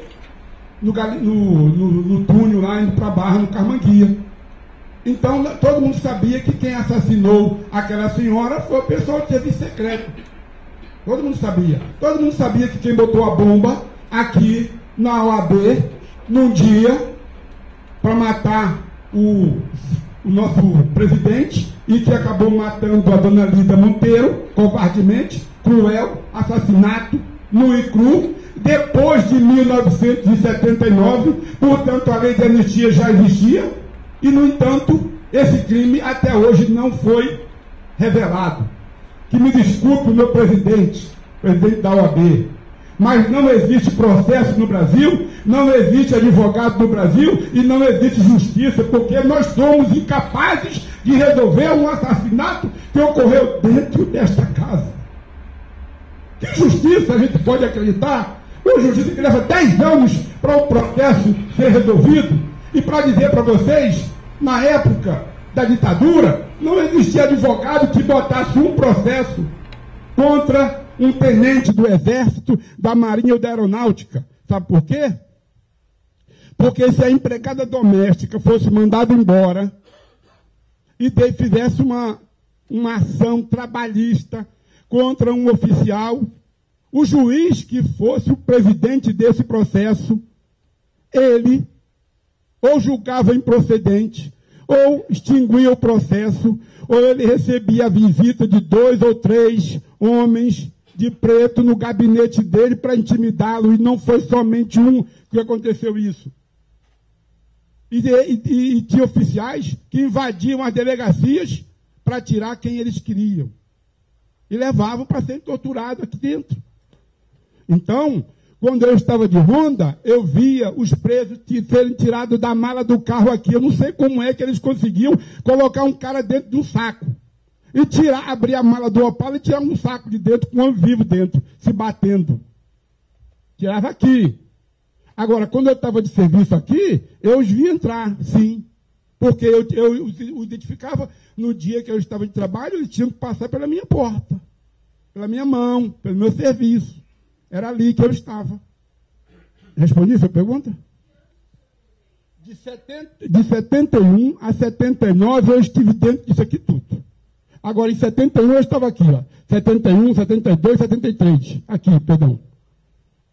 no túnel lá, indo para a Barra, no Carmanguia. Então, todo mundo sabia que quem assassinou aquela senhora foi o pessoal de serviço secreto. Todo mundo sabia. Todo mundo sabia que quem botou a bomba aqui na OAB, num dia, para matar o nosso presidente, e que acabou matando a dona Lida Monteiro, covardemente, cruel, assassinato, nu e cru, depois de 1979, portanto a lei de anistia já existia, e no entanto, esse crime até hoje não foi revelado. Que me desculpe o meu presidente da OAB, mas não existe processo no Brasil, não existe advogado no Brasil e não existe justiça, porque nós somos incapazes de resolver um assassinato que ocorreu dentro desta casa. Que justiça a gente pode acreditar? Uma justiça que leva 10 anos para o processo ser resolvido. E para dizer para vocês, na época da ditadura, não existia advogado que botasse um processo contra um tenente do Exército, da Marinha ou da Aeronáutica. Sabe por quê? Porque se a empregada doméstica fosse mandada embora e fizesse uma ação trabalhista contra um oficial, o juiz que fosse o presidente desse processo, ele ou julgava improcedente, ou extinguia o processo, ou ele recebia a visita de 2 ou 3 homens de preto no gabinete dele para intimidá-lo, e não foi somente um que aconteceu isso. E tinha oficiais que invadiam as delegacias para tirar quem eles queriam. E levavam para ser torturado aqui dentro. Então, quando eu estava de ronda, eu via os presos serem tirados da mala do carro aqui. Eu não sei como é que eles conseguiam colocar um cara dentro de um saco. E abrir a mala do Opala e tirar um saco de dentro com um homem vivo dentro, se batendo. Tirava aqui. Agora, quando eu estava de serviço aqui, eu os vi entrar, sim. Porque eu os identificava no dia que eu estava de trabalho, eles tinham que passar pela minha porta, pela minha mão, pelo meu serviço. Era ali que eu estava. Respondi sua pergunta? De 71 a 79 eu estive dentro disso aqui tudo. Agora, em 71 eu estava aqui, ó. 71, 72, 73. Aqui, perdão.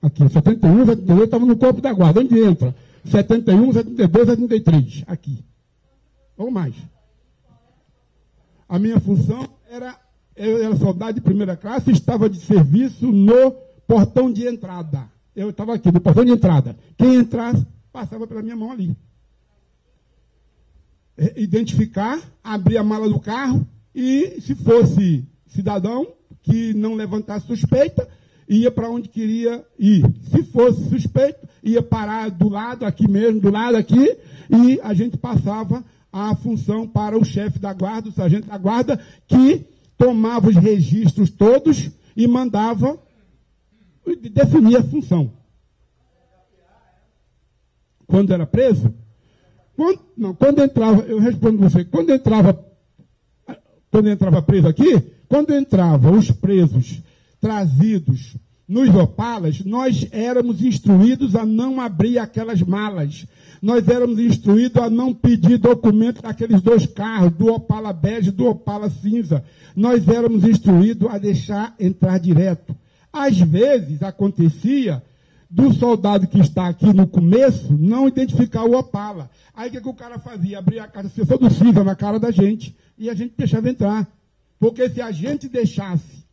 Aqui, 71, 72, eu estava no corpo da guarda. Onde entra? 71, 72, 73. Aqui. Ou mais. A minha função eu era soldado de primeira classe e estava de serviço no portão de entrada. Eu estava aqui, no portão de entrada. Quem entrasse, passava pela minha mão ali. Identificar, abrir a mala do carro e, se fosse cidadão que não levantasse suspeita, ia para onde queria ir. Se fosse suspeito, ia parar do lado, aqui mesmo, do lado aqui, e a gente passava a função para o chefe da guarda, o sargento da guarda, que tomava os registros todos e mandava definir a função. Quando era preso? Quando entrava, eu respondo você, quando entrava preso aqui, quando entravam os presos trazidos nos Opalas, nós éramos instruídos a não abrir aquelas malas. Nós éramos instruídos a não pedir documento daqueles 2 carros, do Opala bege e do Opala cinza. Nós éramos instruídos a deixar entrar direto. Às vezes, acontecia do soldado que está aqui no começo não identificar o Opala. Aí o que o cara fazia? Abria a caixa de sessão do cinza na cara da gente e a gente deixava entrar. Porque se a gente deixasse,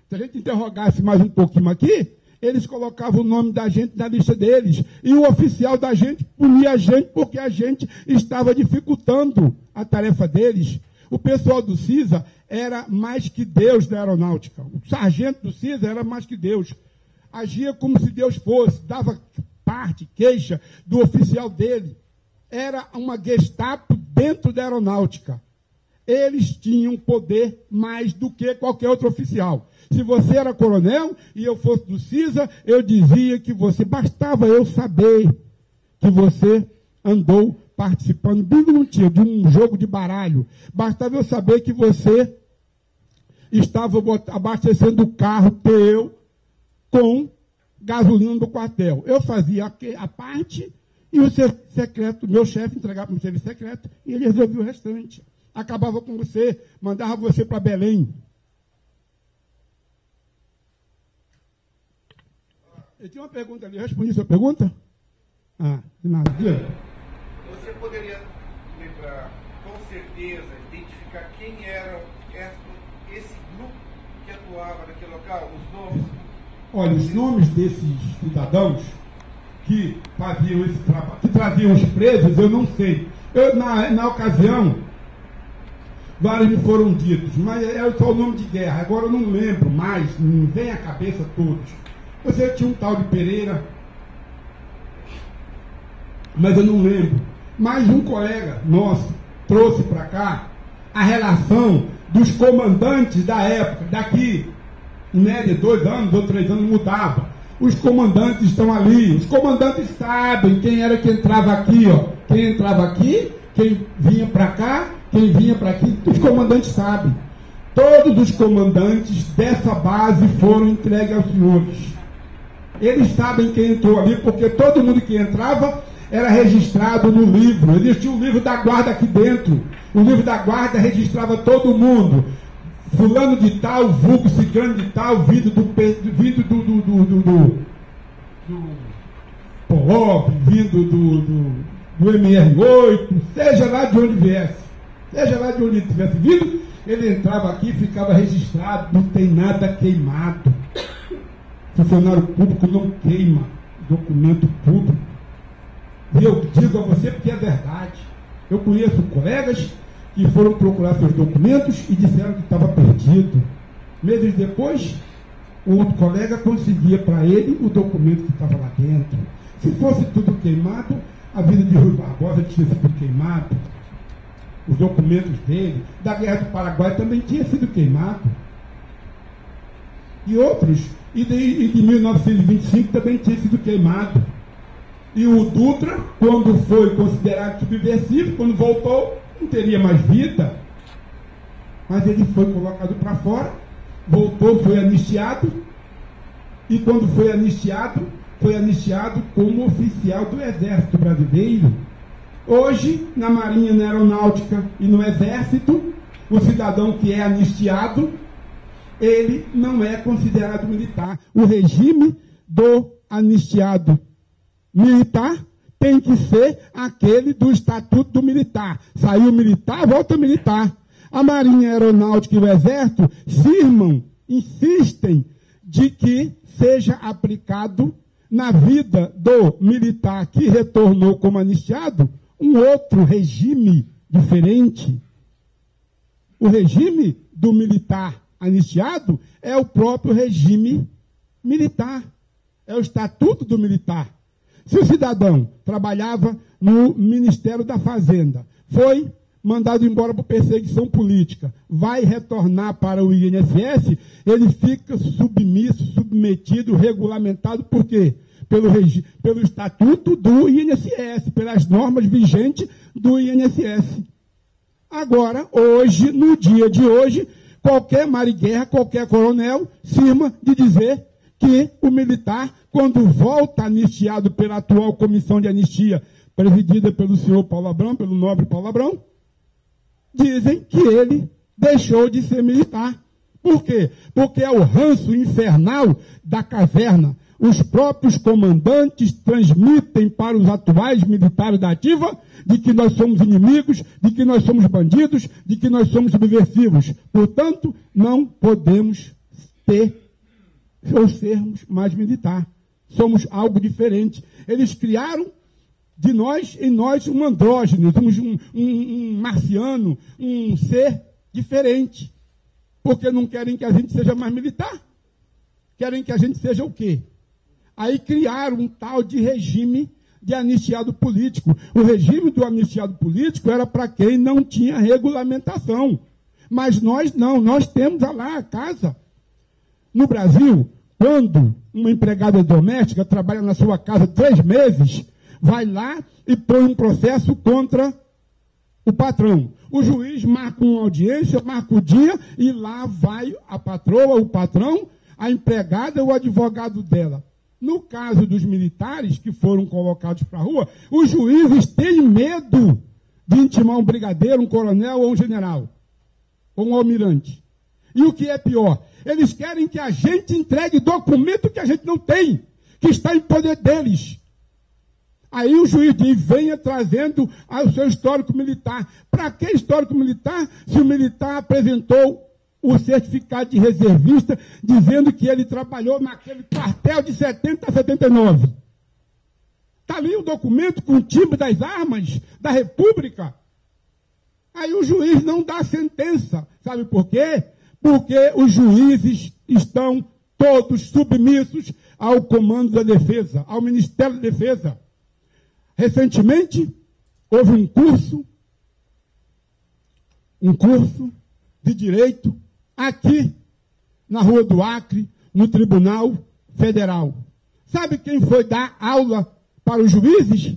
se a gente interrogasse mais um pouquinho aqui, eles colocavam o nome da gente na lista deles. E o oficial da gente punia a gente porque a gente estava dificultando a tarefa deles. O pessoal do CISA era mais que Deus da aeronáutica. O sargento do CISA era mais que Deus. Agia como se Deus fosse, dava parte, queixa do oficial dele. Era uma Gestapo dentro da aeronáutica. Eles tinham poder mais do que qualquer outro oficial. Se você era coronel e eu fosse do CISA, eu dizia que você, bastava eu saber que você andou participando bem de um jogo de baralho. Bastava eu saber que você estava abastecendo o carro teu com gasolina do quartel. Eu fazia a parte e o serviço secreto, meu chefe entregava para o serviço secreto e ele resolvia o restante. Acabava com você, mandava você para Belém. Eu tinha uma pergunta ali, eu respondi a sua pergunta? De nada. Você poderia lembrar, com certeza, identificar quem era esse grupo que atuava naquele local, os nomes? Olha, os nomes desses cidadãos que faziam esse trabalho, que traziam os presos, eu não sei. Na ocasião, vários me foram ditos, mas é só o nome de guerra. Agora eu não lembro mais, não vem à cabeça todos. Você tinha um tal de Pereira, mas eu não lembro. Mas um colega nosso trouxe para cá a relação dos comandantes da época, daqui, né, de 2 anos ou 3 anos mudava. Os comandantes estão ali, os comandantes sabem quem era que entrava aqui, ó. Quem entrava aqui, quem vinha para cá, quem vinha para aqui, os comandantes sabem. Todos os comandantes dessa base foram entregues aos senhores. Eles sabem quem entrou ali, porque todo mundo que entrava era registrado no livro. Existia um livro da guarda aqui dentro. O livro da guarda registrava todo mundo. Fulano de tal, vulgo ciclano de tal, vindo do Polov, vindo do MR8, seja lá de onde viesse, seja lá de onde tivesse vindo, ele entrava aqui e ficava registrado, não tem nada queimado. Funcionário público não queima documento público. E eu digo a você porque é verdade. Eu conheço colegas que foram procurar seus documentos e disseram que estava perdido. Meses depois, o outro colega conseguia para ele o documento que estava lá dentro. Se fosse tudo queimado, a vida de Rui Barbosa tinha sido queimada. Os documentos dele, da Guerra do Paraguai, também tinha sido queimado. E outros, e de 1925 também tinha sido queimado. E o Dutra, quando foi considerado subversivo, quando voltou, não teria mais vida. Mas ele foi colocado para fora, voltou, foi anistiado, e quando foi anistiado como oficial do Exército Brasileiro. Hoje, na Marinha, na Aeronáutica e no Exército, o cidadão que é anistiado, ele não é considerado militar. O regime do anistiado militar tem que ser aquele do Estatuto do Militar. Saiu militar, volta militar. A Marinha, a Aeronáutica e o Exército insistem de que seja aplicado na vida do militar que retornou como anistiado um outro regime diferente. O regime do militar anistiado é o próprio regime militar. É o Estatuto do Militar. Se o cidadão trabalhava no Ministério da Fazenda, foi mandado embora por perseguição política, vai retornar para o INSS, ele fica submetido, regulamentado, por quê? Pelo Estatuto do INSS, pelas normas vigentes do INSS. Agora, hoje, no dia de hoje, qualquer marighella, qualquer coronel, cisma de dizer que o militar, quando volta anistiado pela atual comissão de anistia, presidida pelo senhor Paulo Abrão, pelo nobre Paulo Abrão, dizem que ele deixou de ser militar. Por quê? Porque é o ranço infernal da caverna. Os próprios comandantes transmitem para os atuais militares da ativa de que nós somos inimigos, de que nós somos bandidos, de que nós somos subversivos. Portanto, não podemos ter ou sermos mais militar. Somos algo diferente. Eles criaram de nós, em nós, um andrógeno, somos um marciano, um ser diferente. Porque não querem que a gente seja mais militar. Querem que a gente seja o quê? Aí criaram um tal de regime de anistiado político. O regime do anistiado político era para quem não tinha regulamentação. Mas nós não, nós temos lá a casa. No Brasil, quando uma empregada doméstica trabalha na sua casa 3 meses, vai lá e põe um processo contra o patrão. O juiz marca uma audiência, marca o dia, e lá vai a patroa, o patrão, a empregada, o advogado dela. No caso dos militares que foram colocados para a rua, os juízes têm medo de intimar um brigadeiro, um coronel ou um general, ou um almirante. E o que é pior, eles querem que a gente entregue documento que a gente não tem, que está em poder deles. Aí o juiz diz, venha trazendo o seu histórico militar. Para que histórico militar, se o militar apresentou o certificado de reservista, dizendo que ele trabalhou naquele quartel de 70 a 79. Está ali o documento com o timbre das armas da República. Aí o juiz não dá sentença. Sabe por quê? Porque os juízes estão todos submissos ao Comando da Defesa, ao Ministério da Defesa. Recentemente, houve um curso de direito aqui na Rua do Acre, no Tribunal Federal. Sabe quem foi dar aula para os juízes?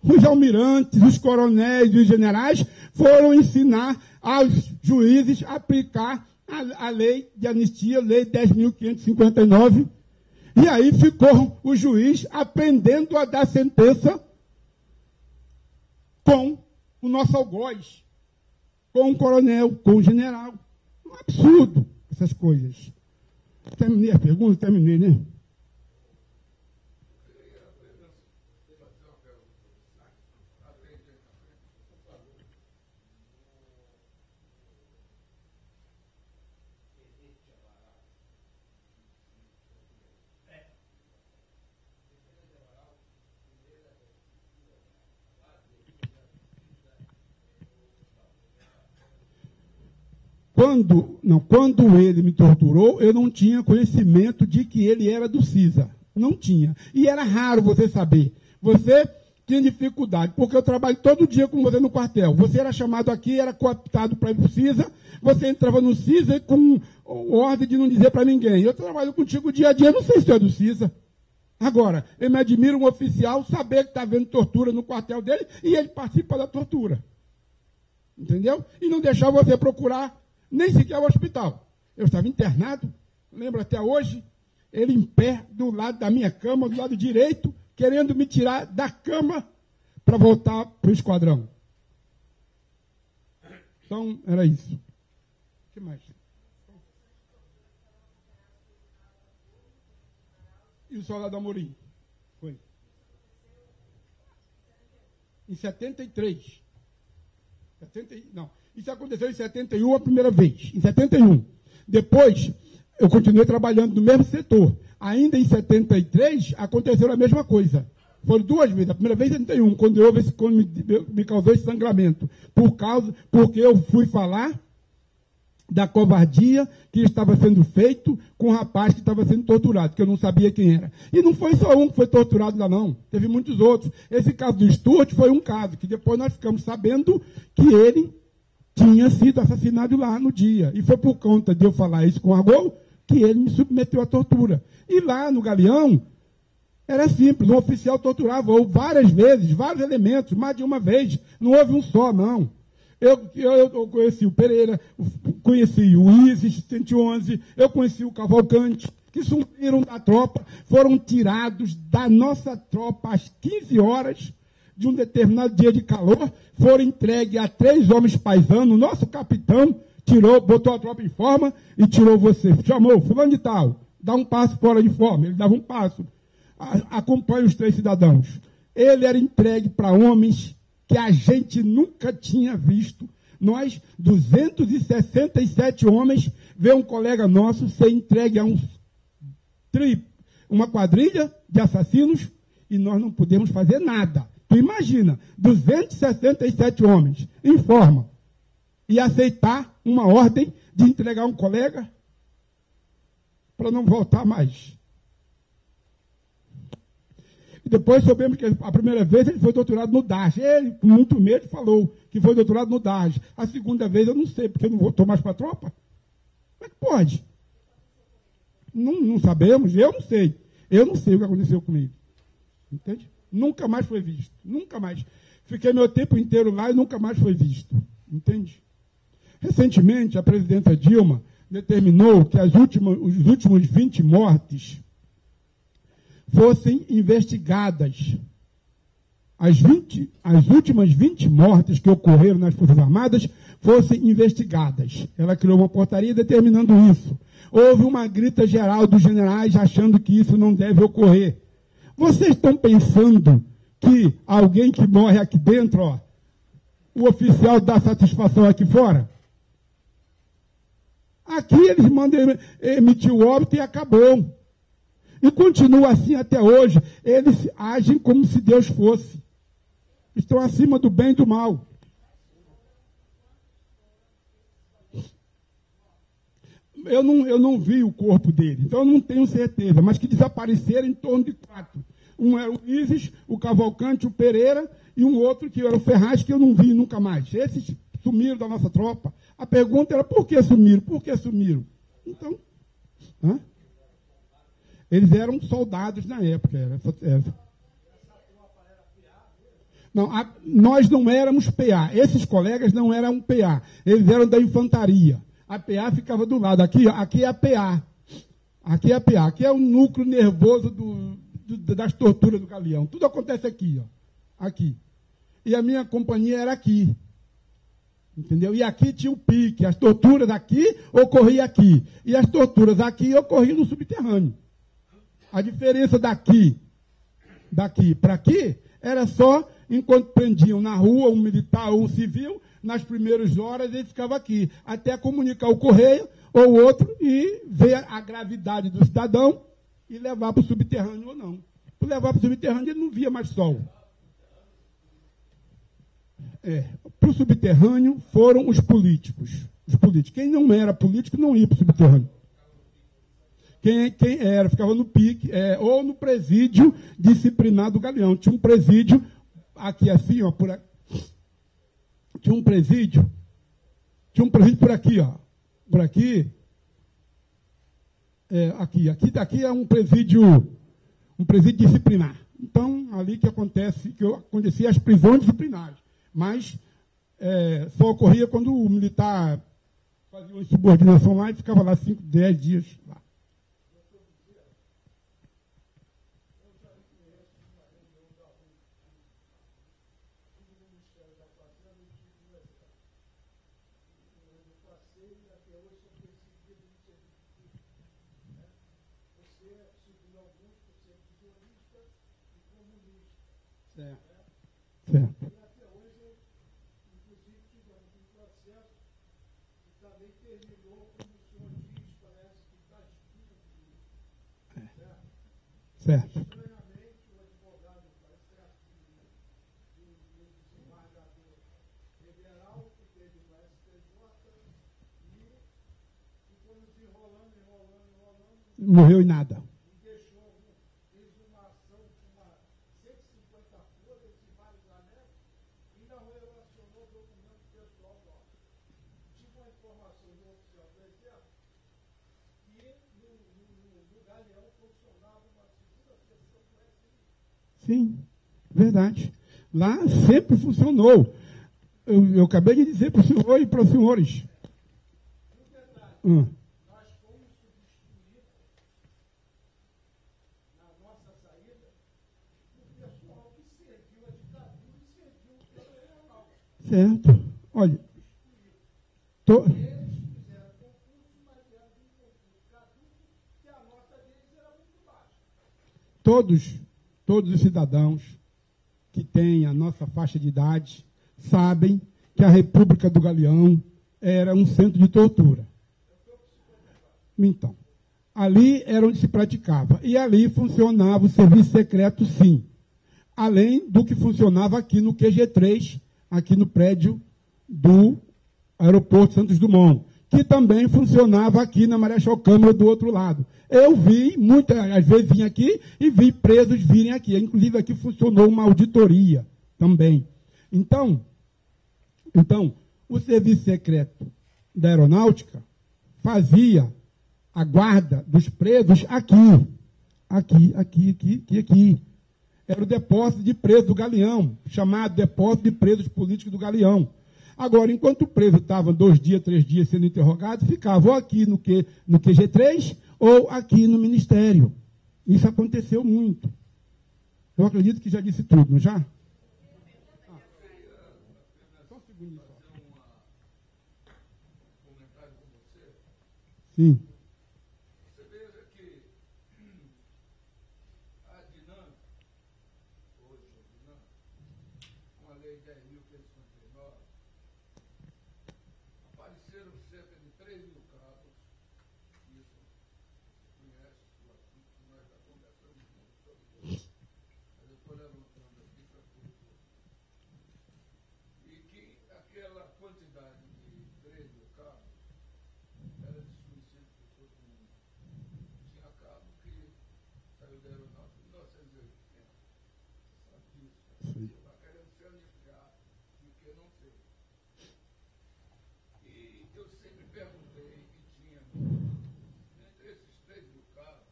Os almirantes, os coronéis e os generais foram ensinar aos juízes a aplicar a lei de anistia, lei 10.559. E aí ficou o juiz aprendendo a dar sentença com o nosso algoz, com o coronel, com o general. Um absurdo essas coisas. Terminei a pergunta? Terminei, né? quando ele me torturou, eu não tinha conhecimento de que ele era do CISA. Não tinha. E era raro você saber. Você tinha dificuldade, porque eu trabalho todo dia com você no quartel. Você era chamado aqui, era cooptado para ir para o CISA, você entrava no CISA com ordem de não dizer para ninguém. Eu trabalho contigo dia a dia, não sei se é do CISA. Agora, eu me admiro um oficial saber que está havendo tortura no quartel dele e ele participa da tortura. Entendeu? E não deixar você procurar nem sequer o hospital. Eu estava internado, lembro até hoje, ele em pé do lado da minha cama, do lado direito, querendo me tirar da cama para voltar para o esquadrão. Então, era isso. O que mais? E o soldado Amorim? Foi. Em 73. Não, isso aconteceu em 71 a primeira vez. Em 71. Depois, eu continuei trabalhando no mesmo setor. Ainda em 73, aconteceu a mesma coisa. Foram duas vezes. A primeira vez em 71, quando me causou esse sangramento. Porque eu fui falar da covardia que estava sendo feito com o rapaz que estava sendo torturado, que eu não sabia quem era. E não foi só um que foi torturado lá, não. Teve muitos outros. Esse caso do Stuart foi um caso, que depois nós ficamos sabendo que ele tinha sido assassinado lá no dia. E foi por conta de eu falar isso com o Argol que ele me submeteu à tortura. E lá no Galeão, era simples, um oficial torturava várias vezes, vários elementos, mais de uma vez. Não houve um só, não. Eu conheci o Pereira, conheci o ISIS 111, eu conheci o Cavalcante, que sumiram da tropa, foram tirados da nossa tropa às 15 horas de um determinado dia de calor, foram entregues a 3 homens paisanos, nosso capitão botou a tropa em forma e tirou você. Chamou, fulano de tal, dá um passo fora de forma. Ele dava um passo, acompanha os 3 cidadãos. Ele era entregue para homens que a gente nunca tinha visto. Nós, 267 homens, vê um colega nosso ser entregue a uma quadrilha de assassinos e nós não podemos fazer nada. Tu imagina, 267 homens em forma e aceitar uma ordem de entregar um colega para não voltar mais. E depois soubemos que a primeira vez ele foi doutorado no DARS. Ele, com muito medo, falou que foi doutorado no DARS. A segunda vez eu não sei, porque não voltou mais para a tropa. Como é que pode? Não sabemos, eu não sei. Eu não sei o que aconteceu comigo. Entende? Nunca mais foi visto. Nunca mais. Fiquei meu tempo inteiro lá e nunca mais foi visto. Entende? Recentemente, a presidenta Dilma determinou que os últimos 20 mortes fossem investigadas. As últimas 20 mortes que ocorreram nas Forças Armadas fossem investigadas. Ela criou uma portaria determinando isso. Houve uma grita geral dos generais achando que isso não deve ocorrer. Vocês estão pensando que alguém que morre aqui dentro, o oficial dá satisfação aqui fora? Aqui eles mandam emitir o óbito e acabou. E continua assim até hoje. Eles agem como se Deus fosse. Estão acima do bem e do mal. Eu não vi o corpo dele, então eu não tenho certeza, mas que desapareceram em torno de 4. Um era o Isis, o Cavalcante, o Pereira, e um outro que era o Ferraz, que eu não vi nunca mais. Esses sumiram da nossa tropa. A pergunta era, por que sumiram? Por que sumiram? Então, eles eram soldados na época. Não, nós não éramos PA. Esses colegas não eram PA. Eles eram da infantaria. A PA ficava do lado. Aqui é a PA. Aqui é a PA. Aqui é o núcleo nervoso das torturas do Galeão. Tudo acontece aqui, aqui. E a minha companhia era aqui. Entendeu? E aqui tinha o pique. As torturas aqui ocorriam aqui. E as torturas aqui ocorriam no subterrâneo. A diferença daqui para aqui era só enquanto prendiam na rua um militar ou um civil, nas primeiras horas ele ficava aqui, até comunicar o correio ou outro e ver a gravidade do cidadão e levar para o subterrâneo ou não. Para levar para o subterrâneo ele não via mais sol. Para o subterrâneo foram os políticos. Os políticos. Quem não era político não ia para o subterrâneo. Quem era, ficava no pique, ou no presídio disciplinar do Galeão. Tinha um presídio aqui assim, ó, por aqui. Tinha um presídio por aqui, ó. Por aqui. Aqui é um presídio disciplinar. Então, ali que acontecia as prisões disciplinares. Mas só ocorria quando o militar fazia uma insubordinação lá e ficava lá 5, 10 dias lá. Certo. Certo. Morreu em nada. Sim, verdade. Lá sempre funcionou. Eu acabei de dizer para o senhor e para os senhores. Nós fomos substituídos na nossa saída por pessoal que serviu a ditadura e serviu o plano regional. Certo. Olha. Eles fizeram concurso, mas era um concurso gratuito, que a nota deles era muito baixa. Todos os cidadãos que têm a nossa faixa de idade sabem que a República do Galeão era um centro de tortura. Então, ali era onde se praticava. E ali funcionava o serviço secreto, sim. Além do que funcionava aqui no QG3, aqui no prédio do Aeroporto Santos Dumont, que também funcionava aqui na Marechal Câmara do outro lado. Eu vi, às vezes vim aqui e vi presos virem aqui. Inclusive aqui funcionou uma auditoria também. Então, o serviço secreto da Aeronáutica fazia a guarda dos presos aqui. Era o depósito de presos do Galeão, chamado depósito de presos políticos do Galeão. Agora, enquanto o preso estava 2 dias, 3 dias sendo interrogado, ficava ou aqui no QG3 ou aqui no Ministério. Isso aconteceu muito. Eu acredito que já disse tudo, não já? Só um segundinho. Sim. Você veja que a DINAM, hoje a DINAM, com a Lei 10.559, apareceram cerca de 3 mil cabos, isso você conhece, que nós já conversamos muito sobre isso, mas eu estou levantando aqui para tudo. E que aquela quantidade de 3 mil cabos era desconhecido por todo mundo. Tinha cabo que saiu da aeronáutica em 1980. Sabe disso? Você está querendo se anistiar do que não fez. E eu sempre perguntei que tinha, entre esses 3 mil cabos,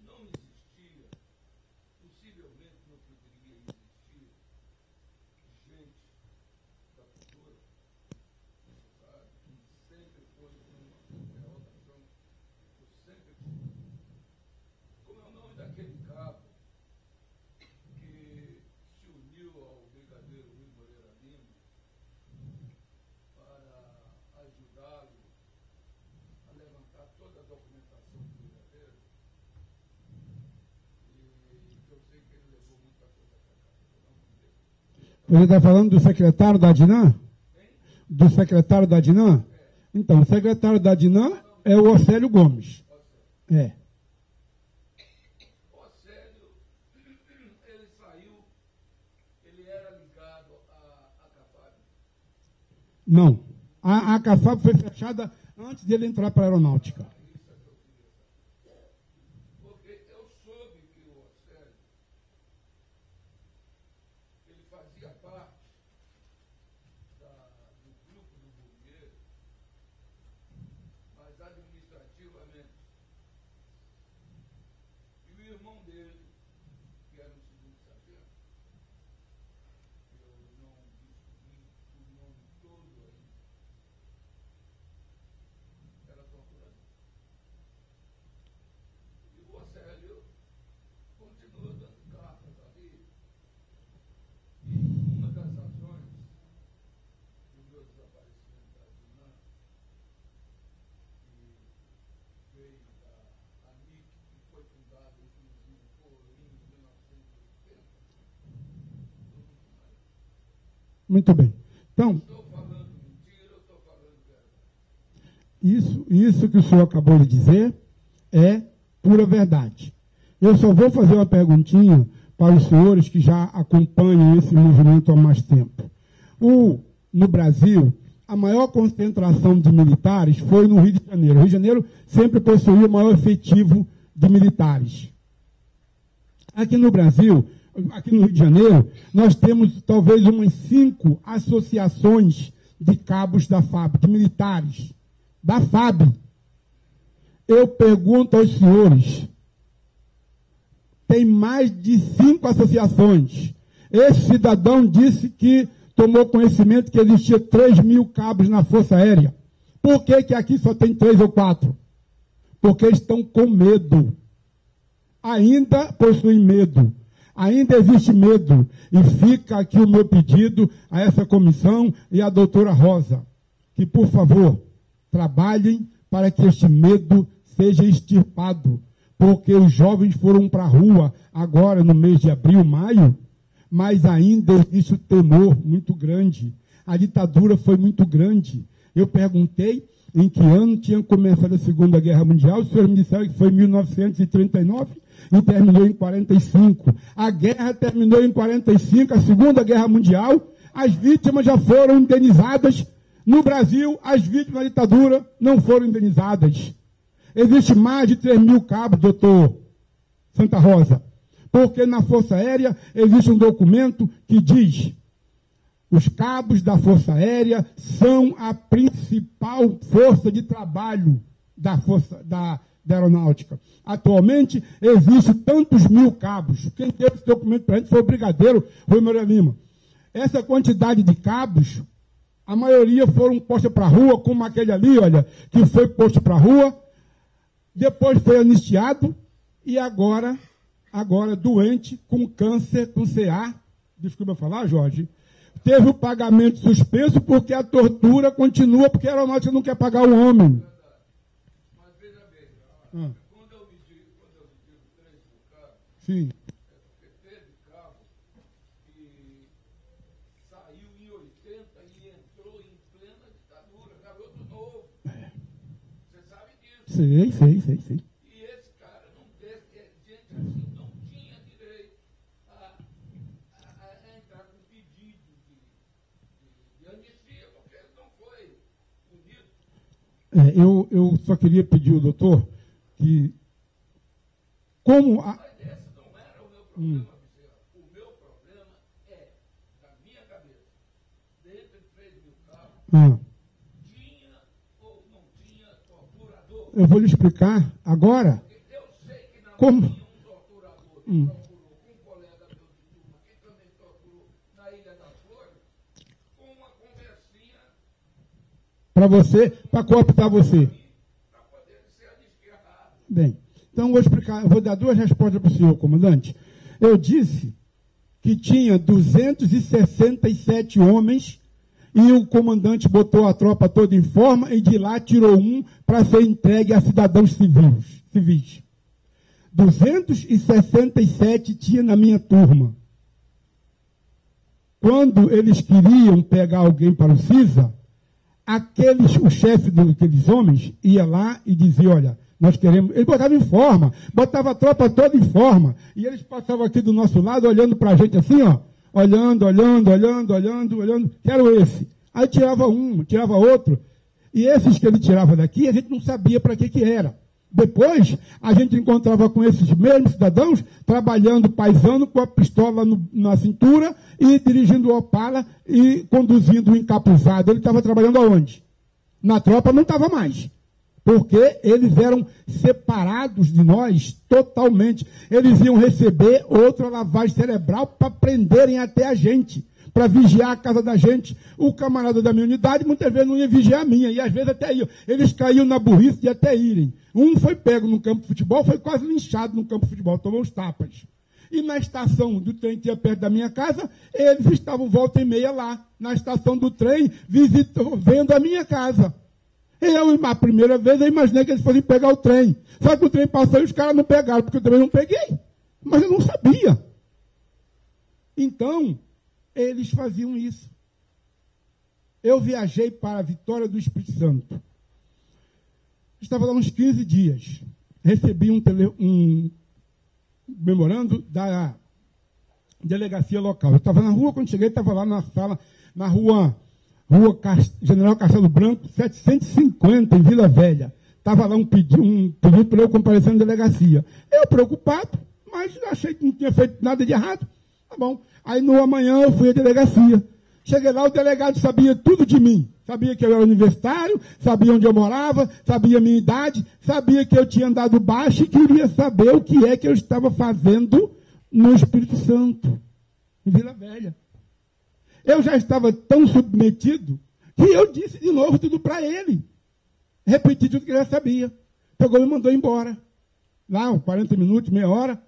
não existia, possivelmente não poderia existir, gente da cultura, sabe? Sempre foi uma interrogação, eu sempre tive. Como é o nome daquele cabo que se uniu ao brigadeiro Rui Moreira Lima para ajudá-lo a levantar toda a documentação do brigadeiro? E eu sei que ele levou muita coisa para cá, eu não me lembro. Você está falando do secretário da DINAM? Do secretário da DINAM? Então, o secretário da DINAM é o Océlio Gomes. É. O Océlio, ele saiu, ele era ligado à CAPAB. Não. A CAFAB foi fechada antes dele entrar para a aeronáutica. Porque eu soube que o Océlio, ele fazia parte do grupo do Burguês, mas administrativamente. E o irmão dele, que era o segundo sargento, eu não descobri o nome todo ainda, era procurador. E o Océlio continua dando cartas ali. E uma das razões do meu desaparecimento da Dinã, que veio da ANIC, que foi fundada inclusive por em 1980, Muito bem. Então, estou falando mentira, eu estou falando verdade. isso que o senhor acabou de dizer é pura verdade. Eu só vou fazer uma perguntinha para os senhores que já acompanham esse movimento há mais tempo. No Brasil, a maior concentração de militares foi no Rio de Janeiro. O Rio de Janeiro sempre possuía o maior efetivo de militares. Aqui no Brasil, aqui no Rio de Janeiro, nós temos talvez umas 5 associações de cabos da FAB, de militares, da FAB. Eu pergunto aos senhores, tem mais de 5 associações. Esse cidadão disse que tomou conhecimento que existia 3.000 cabos na Força Aérea. Por que aqui só tem 3 ou 4? Porque estão com medo. Ainda possuem medo. Ainda existe medo. E fica aqui o meu pedido a essa comissão e à doutora Rosa, que, por favor, trabalhem para que este medo seja extirpado. Porque os jovens foram para a rua agora no mês de abril, maio, mas ainda existe o temor muito grande. A ditadura foi muito grande. Eu perguntei em que ano tinha começado a Segunda Guerra Mundial. Os senhores me disseram que foi em 1939 e terminou em 45. A guerra terminou em 45, a Segunda Guerra Mundial. As vítimas já foram indenizadas. No Brasil, as vítimas da ditadura não foram indenizadas. Existe mais de 3.000 cabos, doutor Santa Rosa. Porque na Força Aérea existe um documento que diz: os cabos da Força Aérea são a principal força de trabalho da aeronáutica. Atualmente, existem tantos mil cabos. Quem deu esse documento para a gente foi o brigadeiro Rui Moreira Lima. Essa quantidade de cabos, a maioria foram postos para a rua, como aquele ali, olha, que foi posto para a rua, depois foi anistiado e agora doente, com câncer, com CA, desculpa falar, Jorge, teve o pagamento suspenso porque a tortura continua, porque a aeronáutica não quer pagar o homem. Mas veja bem, Ah, quando eu me digo 3.000 cabos, sim. porque teve cabo que saiu em 80 e entrou em plena ditadura, garoto novo. Você sabe disso. Sei. E esse cara não teve, gente assim, não tinha direito a entrar com pedido de anistia, porque ele não foi punido. Eu só queria pedir ao doutor que, como a... Mas esse não era o meu problema, Vicente. O meu problema é, na minha cabeça, dentro de 3.000 cabos, tinha ou não tinha torturador. Eu vou lhe explicar agora Eu sei que na como... tinha um torturador que torturou com um colega meu de turma, que também torturou na Ilha das Flores, com uma conversinha para você, para cooptar você. para poder ser anistiado. Bem, então vou explicar, eu vou dar 2 respostas para o senhor, comandante. Eu disse que tinha 267 homens e o comandante botou a tropa toda em forma e de lá tirou um para ser entregue a cidadãos civis. 267 tinha na minha turma. Quando eles queriam pegar alguém para o CISA, o chefe daqueles homens ia lá e dizia: olha, nós queremos... Ele botava em forma, botava a tropa toda em forma, e eles passavam aqui do nosso lado, olhando para a gente assim, ó, olhando, quero esse. Aí tirava um, tirava outro. E esses que ele tirava daqui, a gente não sabia para que era. Depois, a gente encontrava com esses mesmos cidadãos trabalhando paisano com a pistola na cintura e dirigindo o Opala e conduzindo o encapuzado. Ele estava trabalhando aonde? Na tropa não estava mais. Porque eles eram separados de nós totalmente. Eles iam receber outra lavagem cerebral para prenderem até a gente, para vigiar a casa da gente. O camarada da minha unidade muitas vezes não ia vigiar a minha, e às vezes até iam. Eles caíam na burrice de até irem. Um foi pego no campo de futebol, foi quase linchado no campo de futebol, tomou uns tapas. E na estação do trem que ia perto da minha casa, eles estavam volta e meia lá, na estação do trem, vendo a minha casa. A primeira vez, eu imaginei que eles fossem pegar o trem. Só que o trem passou e os caras não pegaram, porque eu também não peguei. Mas eu não sabia. Então, eles faziam isso. Eu viajei para a Vitória do Espírito Santo. Estava lá uns 15 dias. Recebi um memorando da delegacia local. Eu estava na rua, quando cheguei, estava lá na sala, na rua General Castelo Branco, 750, em Vila Velha. Estava lá um pedido para eu comparecer na delegacia. Eu preocupado, mas achei que não tinha feito nada de errado. Tá bom. Aí no amanhã eu fui à delegacia. Cheguei lá, o delegado sabia tudo de mim. Sabia que eu era universitário, sabia onde eu morava, sabia a minha idade, sabia que eu tinha andado baixo e queria saber o que é que eu estava fazendo no Espírito Santo, em Vila Velha. Eu já estava tão submetido que eu disse de novo tudo para ele. Repeti tudo que ele já sabia. Pegou e me mandou embora. Lá, uns 40 minutos, meia hora.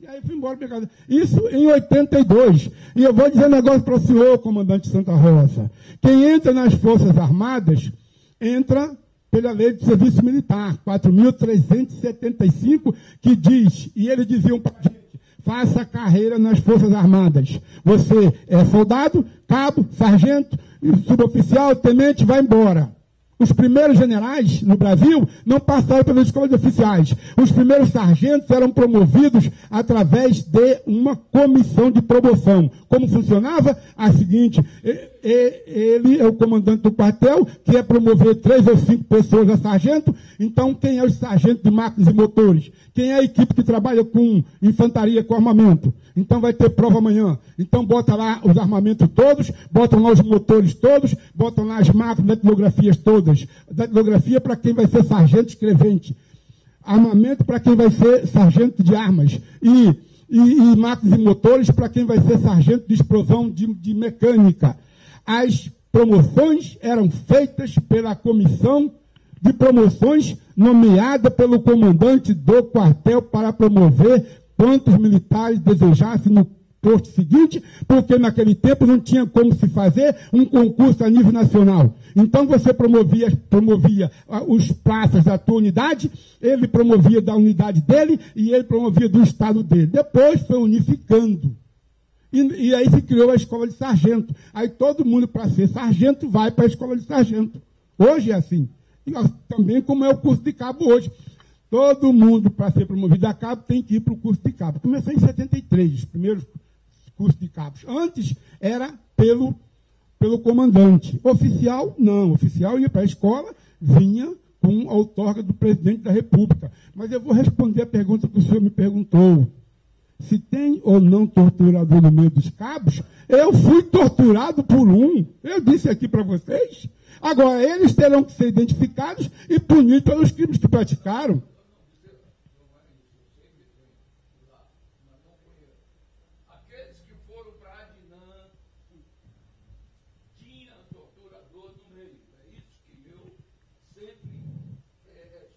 E aí fui embora para casa. Isso em 82. E eu vou dizer um negócio para o senhor, comandante Santa Rosa. Quem entra nas Forças Armadas, entra pela lei de serviço militar, 4.375, que diz, e eles diziam para a gente, faça carreira nas Forças Armadas. Você é soldado, cabo, sargento, suboficial, tenente, vai embora. Os primeiros generais no Brasil não passaram pela escola de oficiais. Os primeiros sargentos eram promovidos através de uma comissão de promoção. Como funcionava? A seguinte, ele é o comandante do quartel, que é promover 3 ou 5 pessoas a sargento. Então, quem é o sargento de máquinas e motores? Quem é a equipe que trabalha com infantaria, com armamento? Então vai ter prova amanhã. Então bota lá os armamentos todos, botam lá os motores todos, botam lá as máquinas, datilografias todas. Datilografia para quem vai ser sargento escrevente. Armamento para quem vai ser sargento de armas. E máquinas e motores para quem vai ser sargento de explosão de mecânica. As promoções eram feitas pela comissão de promoções nomeada pelo comandante do quartel para promover quantos militares desejassem no posto seguinte, porque naquele tempo não tinha como se fazer um concurso a nível nacional. Então você promovia os praças da tua unidade, ele promovia da unidade dele e ele promovia do estado dele. Depois foi unificando. E aí se criou a escola de sargento. Aí todo mundo, para ser sargento, vai para a escola de sargento. Hoje é assim. E também como é o curso de cabo hoje. Todo mundo, para ser promovido a cabo, tem que ir para o curso de cabo. Começou em 73, os primeiros cursos de cabos. Antes era pelo comandante. Oficial, não. Oficial ia para a escola, vinha com a outorga do presidente da República. Mas eu vou responder a pergunta que o senhor me perguntou. Se tem ou não torturador no meio dos cabos, eu fui torturado por um. Eu disse aqui para vocês. Agora, eles terão que ser identificados e punidos pelos crimes que praticaram. Aqueles que foram para Adnan, tinha torturador no meio. É isso que eu sempre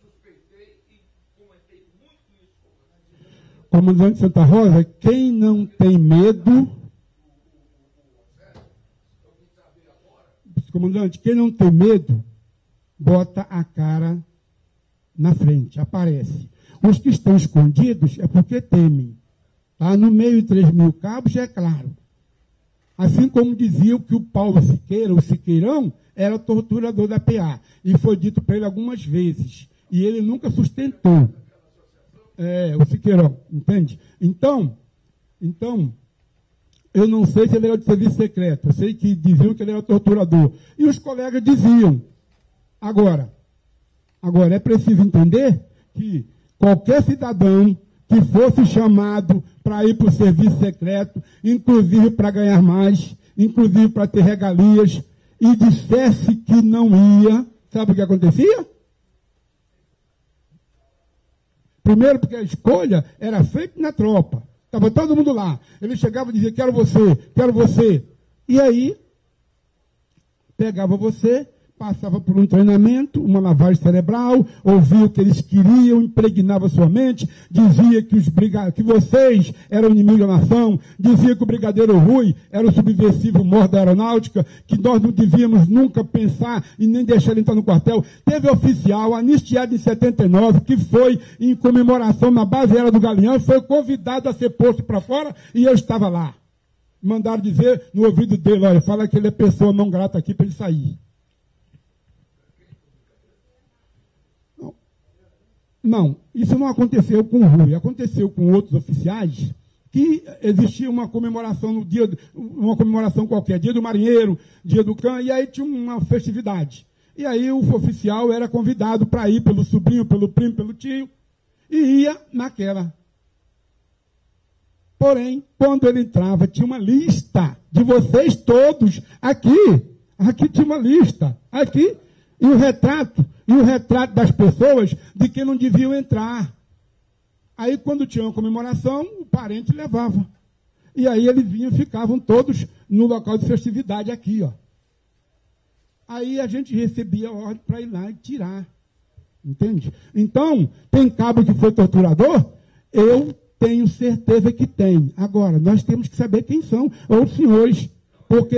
suspeitei e comentei muito isso com você. Comandante Santa Rosa, quem não tem medo... Comandante, quem não tem medo, bota a cara na frente, aparece. Os que estão escondidos é porque temem. Tá? No meio de 3.000 cabos, é claro. Assim como diziam que o Paulo Siqueira, o Siqueirão, era torturador da PA. E foi dito para ele algumas vezes. E ele nunca sustentou. O Siqueirão, entende? Então, Eu não sei se ele era de serviço secreto, eu sei que diziam que ele era torturador. E os colegas diziam. Agora é preciso entender que qualquer cidadão que fosse chamado para ir para o serviço secreto, inclusive para ganhar mais, inclusive para ter regalias, e dissesse que não ia, sabe o que acontecia? Primeiro porque a escolha era feita na tropa. Estava todo mundo lá. Ele chegava e dizia, quero você, quero você. E aí, pegava você, passava por um treinamento, uma lavagem cerebral, ouvia o que eles queriam, impregnava sua mente, dizia que vocês eram inimigos da nação, dizia que o brigadeiro Rui era o subversivo mor da aeronáutica, que nós não devíamos nunca pensar e nem deixar ele entrar no quartel. Teve oficial anistiado em 79, que foi em comemoração na base aérea do Galeão, e foi convidado a ser posto para fora, e eu estava lá. Mandaram dizer no ouvido dele, olha, fala que ele é pessoa não grata aqui para ele sair. Não, isso não aconteceu com o Rui, aconteceu com outros oficiais, que existia uma comemoração no dia, uma comemoração qualquer, dia do marinheiro, dia do cã, e aí tinha uma festividade. E aí o oficial era convidado para ir pelo sobrinho, pelo primo, pelo tio, e ia naquela. Porém, quando ele entrava, tinha uma lista de vocês todos aqui. Aqui tinha uma lista, aqui, e o retrato das pessoas de que não deviam entrar. Aí, quando tinha uma comemoração, o parente levava. E aí eles vinham, ficavam todos no local de festividade aqui, ó. Aí a gente recebia a ordem para ir lá e tirar. Entende? Então, tem cabo que foi torturador? Eu tenho certeza que tem. Agora, nós temos que saber quem são os senhores. Porque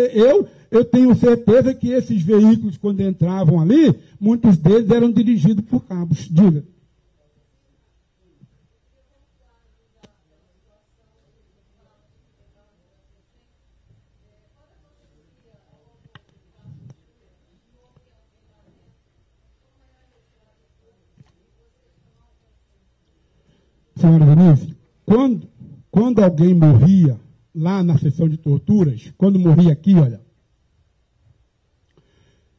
eu tenho certeza que esses veículos, quando entravam ali, muitos deles eram dirigidos por cabos. Diga. Senhora Denise, quando alguém morria lá na sessão de torturas, quando morria aqui, olha,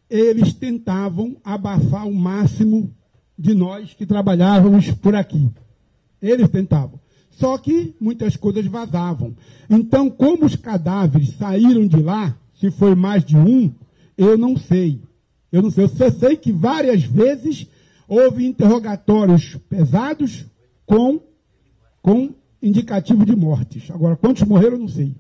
eles tentavam abafar o máximo de nós que trabalhávamos por aqui. Eles tentavam. Só que muitas coisas vazavam. Então, como os cadáveres saíram de lá, se foi mais de um, eu não sei. Eu só sei que várias vezes houve interrogatórios pesados com indicativo de mortes. Agora, quantos morreram, eu não sei.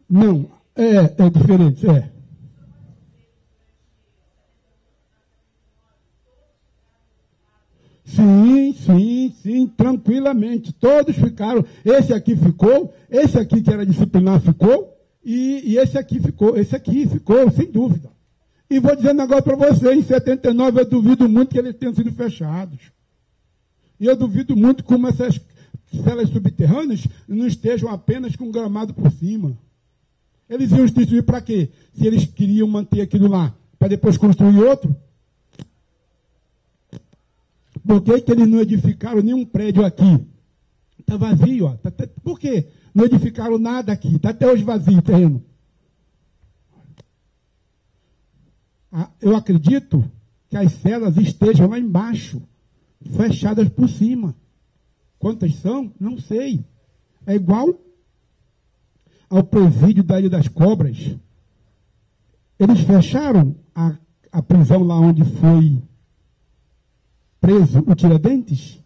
Não, é diferente, é. Sim, tranquilamente. Todos ficaram. Esse aqui ficou, esse aqui que era disciplinar ficou, e esse aqui ficou, sem dúvida. E vou dizer um negócio para você, em 79 eu duvido muito que eles tenham sido fechados. E eu duvido muito como essas celas subterrâneas não estejam apenas com gramado por cima. Eles iam instituir para quê? Se eles queriam manter aquilo lá, para depois construir outro? Por que eles não edificaram nenhum prédio aqui? Está vazio, ó. Por quê? Não edificaram nada aqui, está até hoje vazio o terreno. Eu acredito que as celas estejam lá embaixo, fechadas por cima. Quantas são? Não sei. É igual ao presídio da Ilha das Cobras. Eles fecharam a prisão lá onde foi preso o Tiradentes,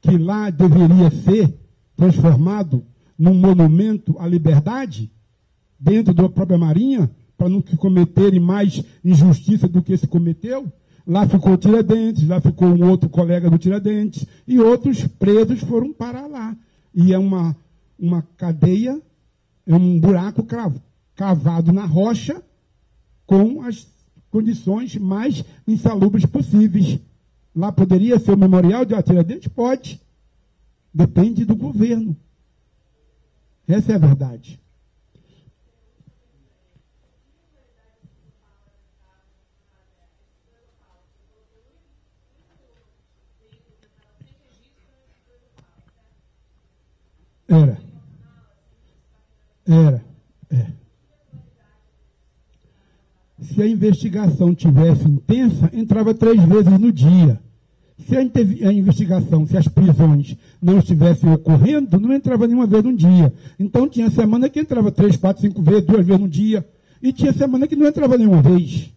que lá deveria ser transformado num monumento à liberdade, dentro da própria Marinha, para não cometerem mais injustiça do que se cometeu. Lá ficou o Tiradentes, lá ficou um outro colega do Tiradentes, e outros presos foram parar lá. E é uma cadeia, é um buraco cavado na rocha, com as condições mais insalubres possíveis. Lá poderia ser o memorial de Tiradentes? Pode. Depende do governo. Essa é a verdade. se a investigação tivesse intensa, entrava 3 vezes no dia. Se a investigação, se as prisões não estivessem ocorrendo, não entrava nenhuma vez no dia. Então tinha semana que entrava 3, 4, 5 vezes, 2 vezes no dia. E tinha semana que não entrava nenhuma vez.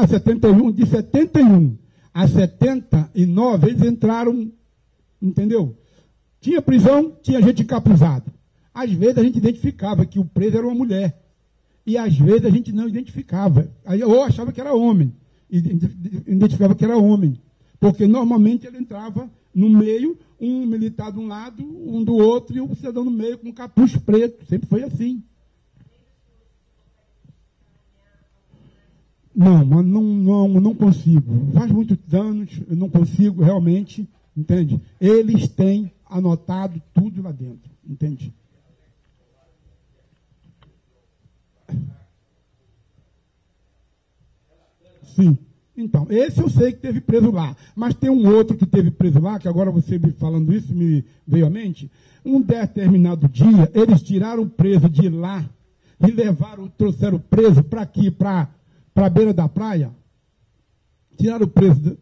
71, de 71 a 79, eles entraram, entendeu? Tinha prisão, tinha gente encapuzada. Às vezes a gente identificava que o preso era uma mulher. E às vezes a gente não identificava. Aí eu achava que era homem. Identificava que era homem. Porque normalmente ele entrava no meio, um militar de um lado, um do outro, e o cidadão no meio com um capuz preto. Sempre foi assim. Não consigo. Faz muitos anos, eu não consigo realmente, entende? Eles têm anotado tudo lá dentro, entende? Sim. Então, esse eu sei que teve preso lá. Mas tem um outro que teve preso lá, que agora você me falando isso me veio à mente. Um determinado dia, eles tiraram o preso de lá e trouxeram o preso para aqui, para a beira da praia. Tiraram o preso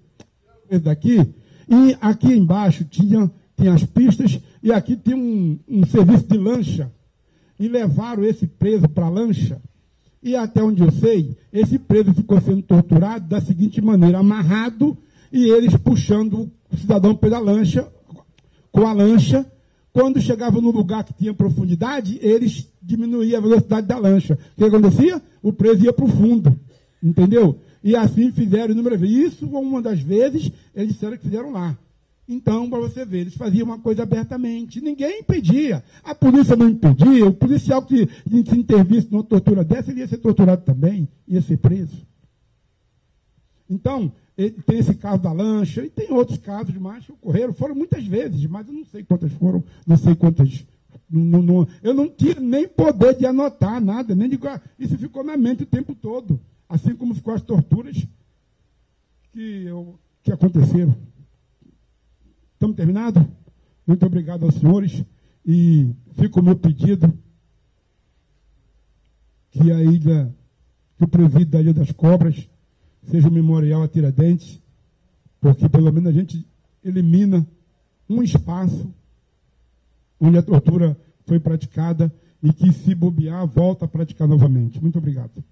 daqui. E aqui embaixo tinha as pistas e aqui tem um serviço de lancha. E levaram esse preso para a lancha. E até onde eu sei, esse preso ficou sendo torturado da seguinte maneira, amarrado, e eles puxando o cidadão pela lancha, com a lancha. Quando chegava no lugar que tinha profundidade, eles diminuíam a velocidade da lancha. O que acontecia? O preso ia para o fundo, entendeu? E assim fizeram inúmeras vezes. Isso, uma das vezes, eles disseram que fizeram lá. Então, para você ver, eles faziam uma coisa abertamente. Ninguém impedia. A polícia não impedia. O policial que se intervisse numa tortura dessa, ele ia ser torturado também, ia ser preso. Então, tem esse caso da lancha, e tem outros casos mais que ocorreram. Foram muitas vezes, mas eu não sei quantas foram, não sei quantas. Eu não tinha nem poder de anotar nada, nem de. Isso ficou na mente o tempo todo. Assim como ficou as torturas que aconteceram. Estamos terminados? Muito obrigado aos senhores. E fica o meu pedido que o presídio da Ilha das Cobras seja um memorial a Tiradentes, porque pelo menos a gente elimina um espaço onde a tortura foi praticada e que, se bobear, volta a praticar novamente. Muito obrigado.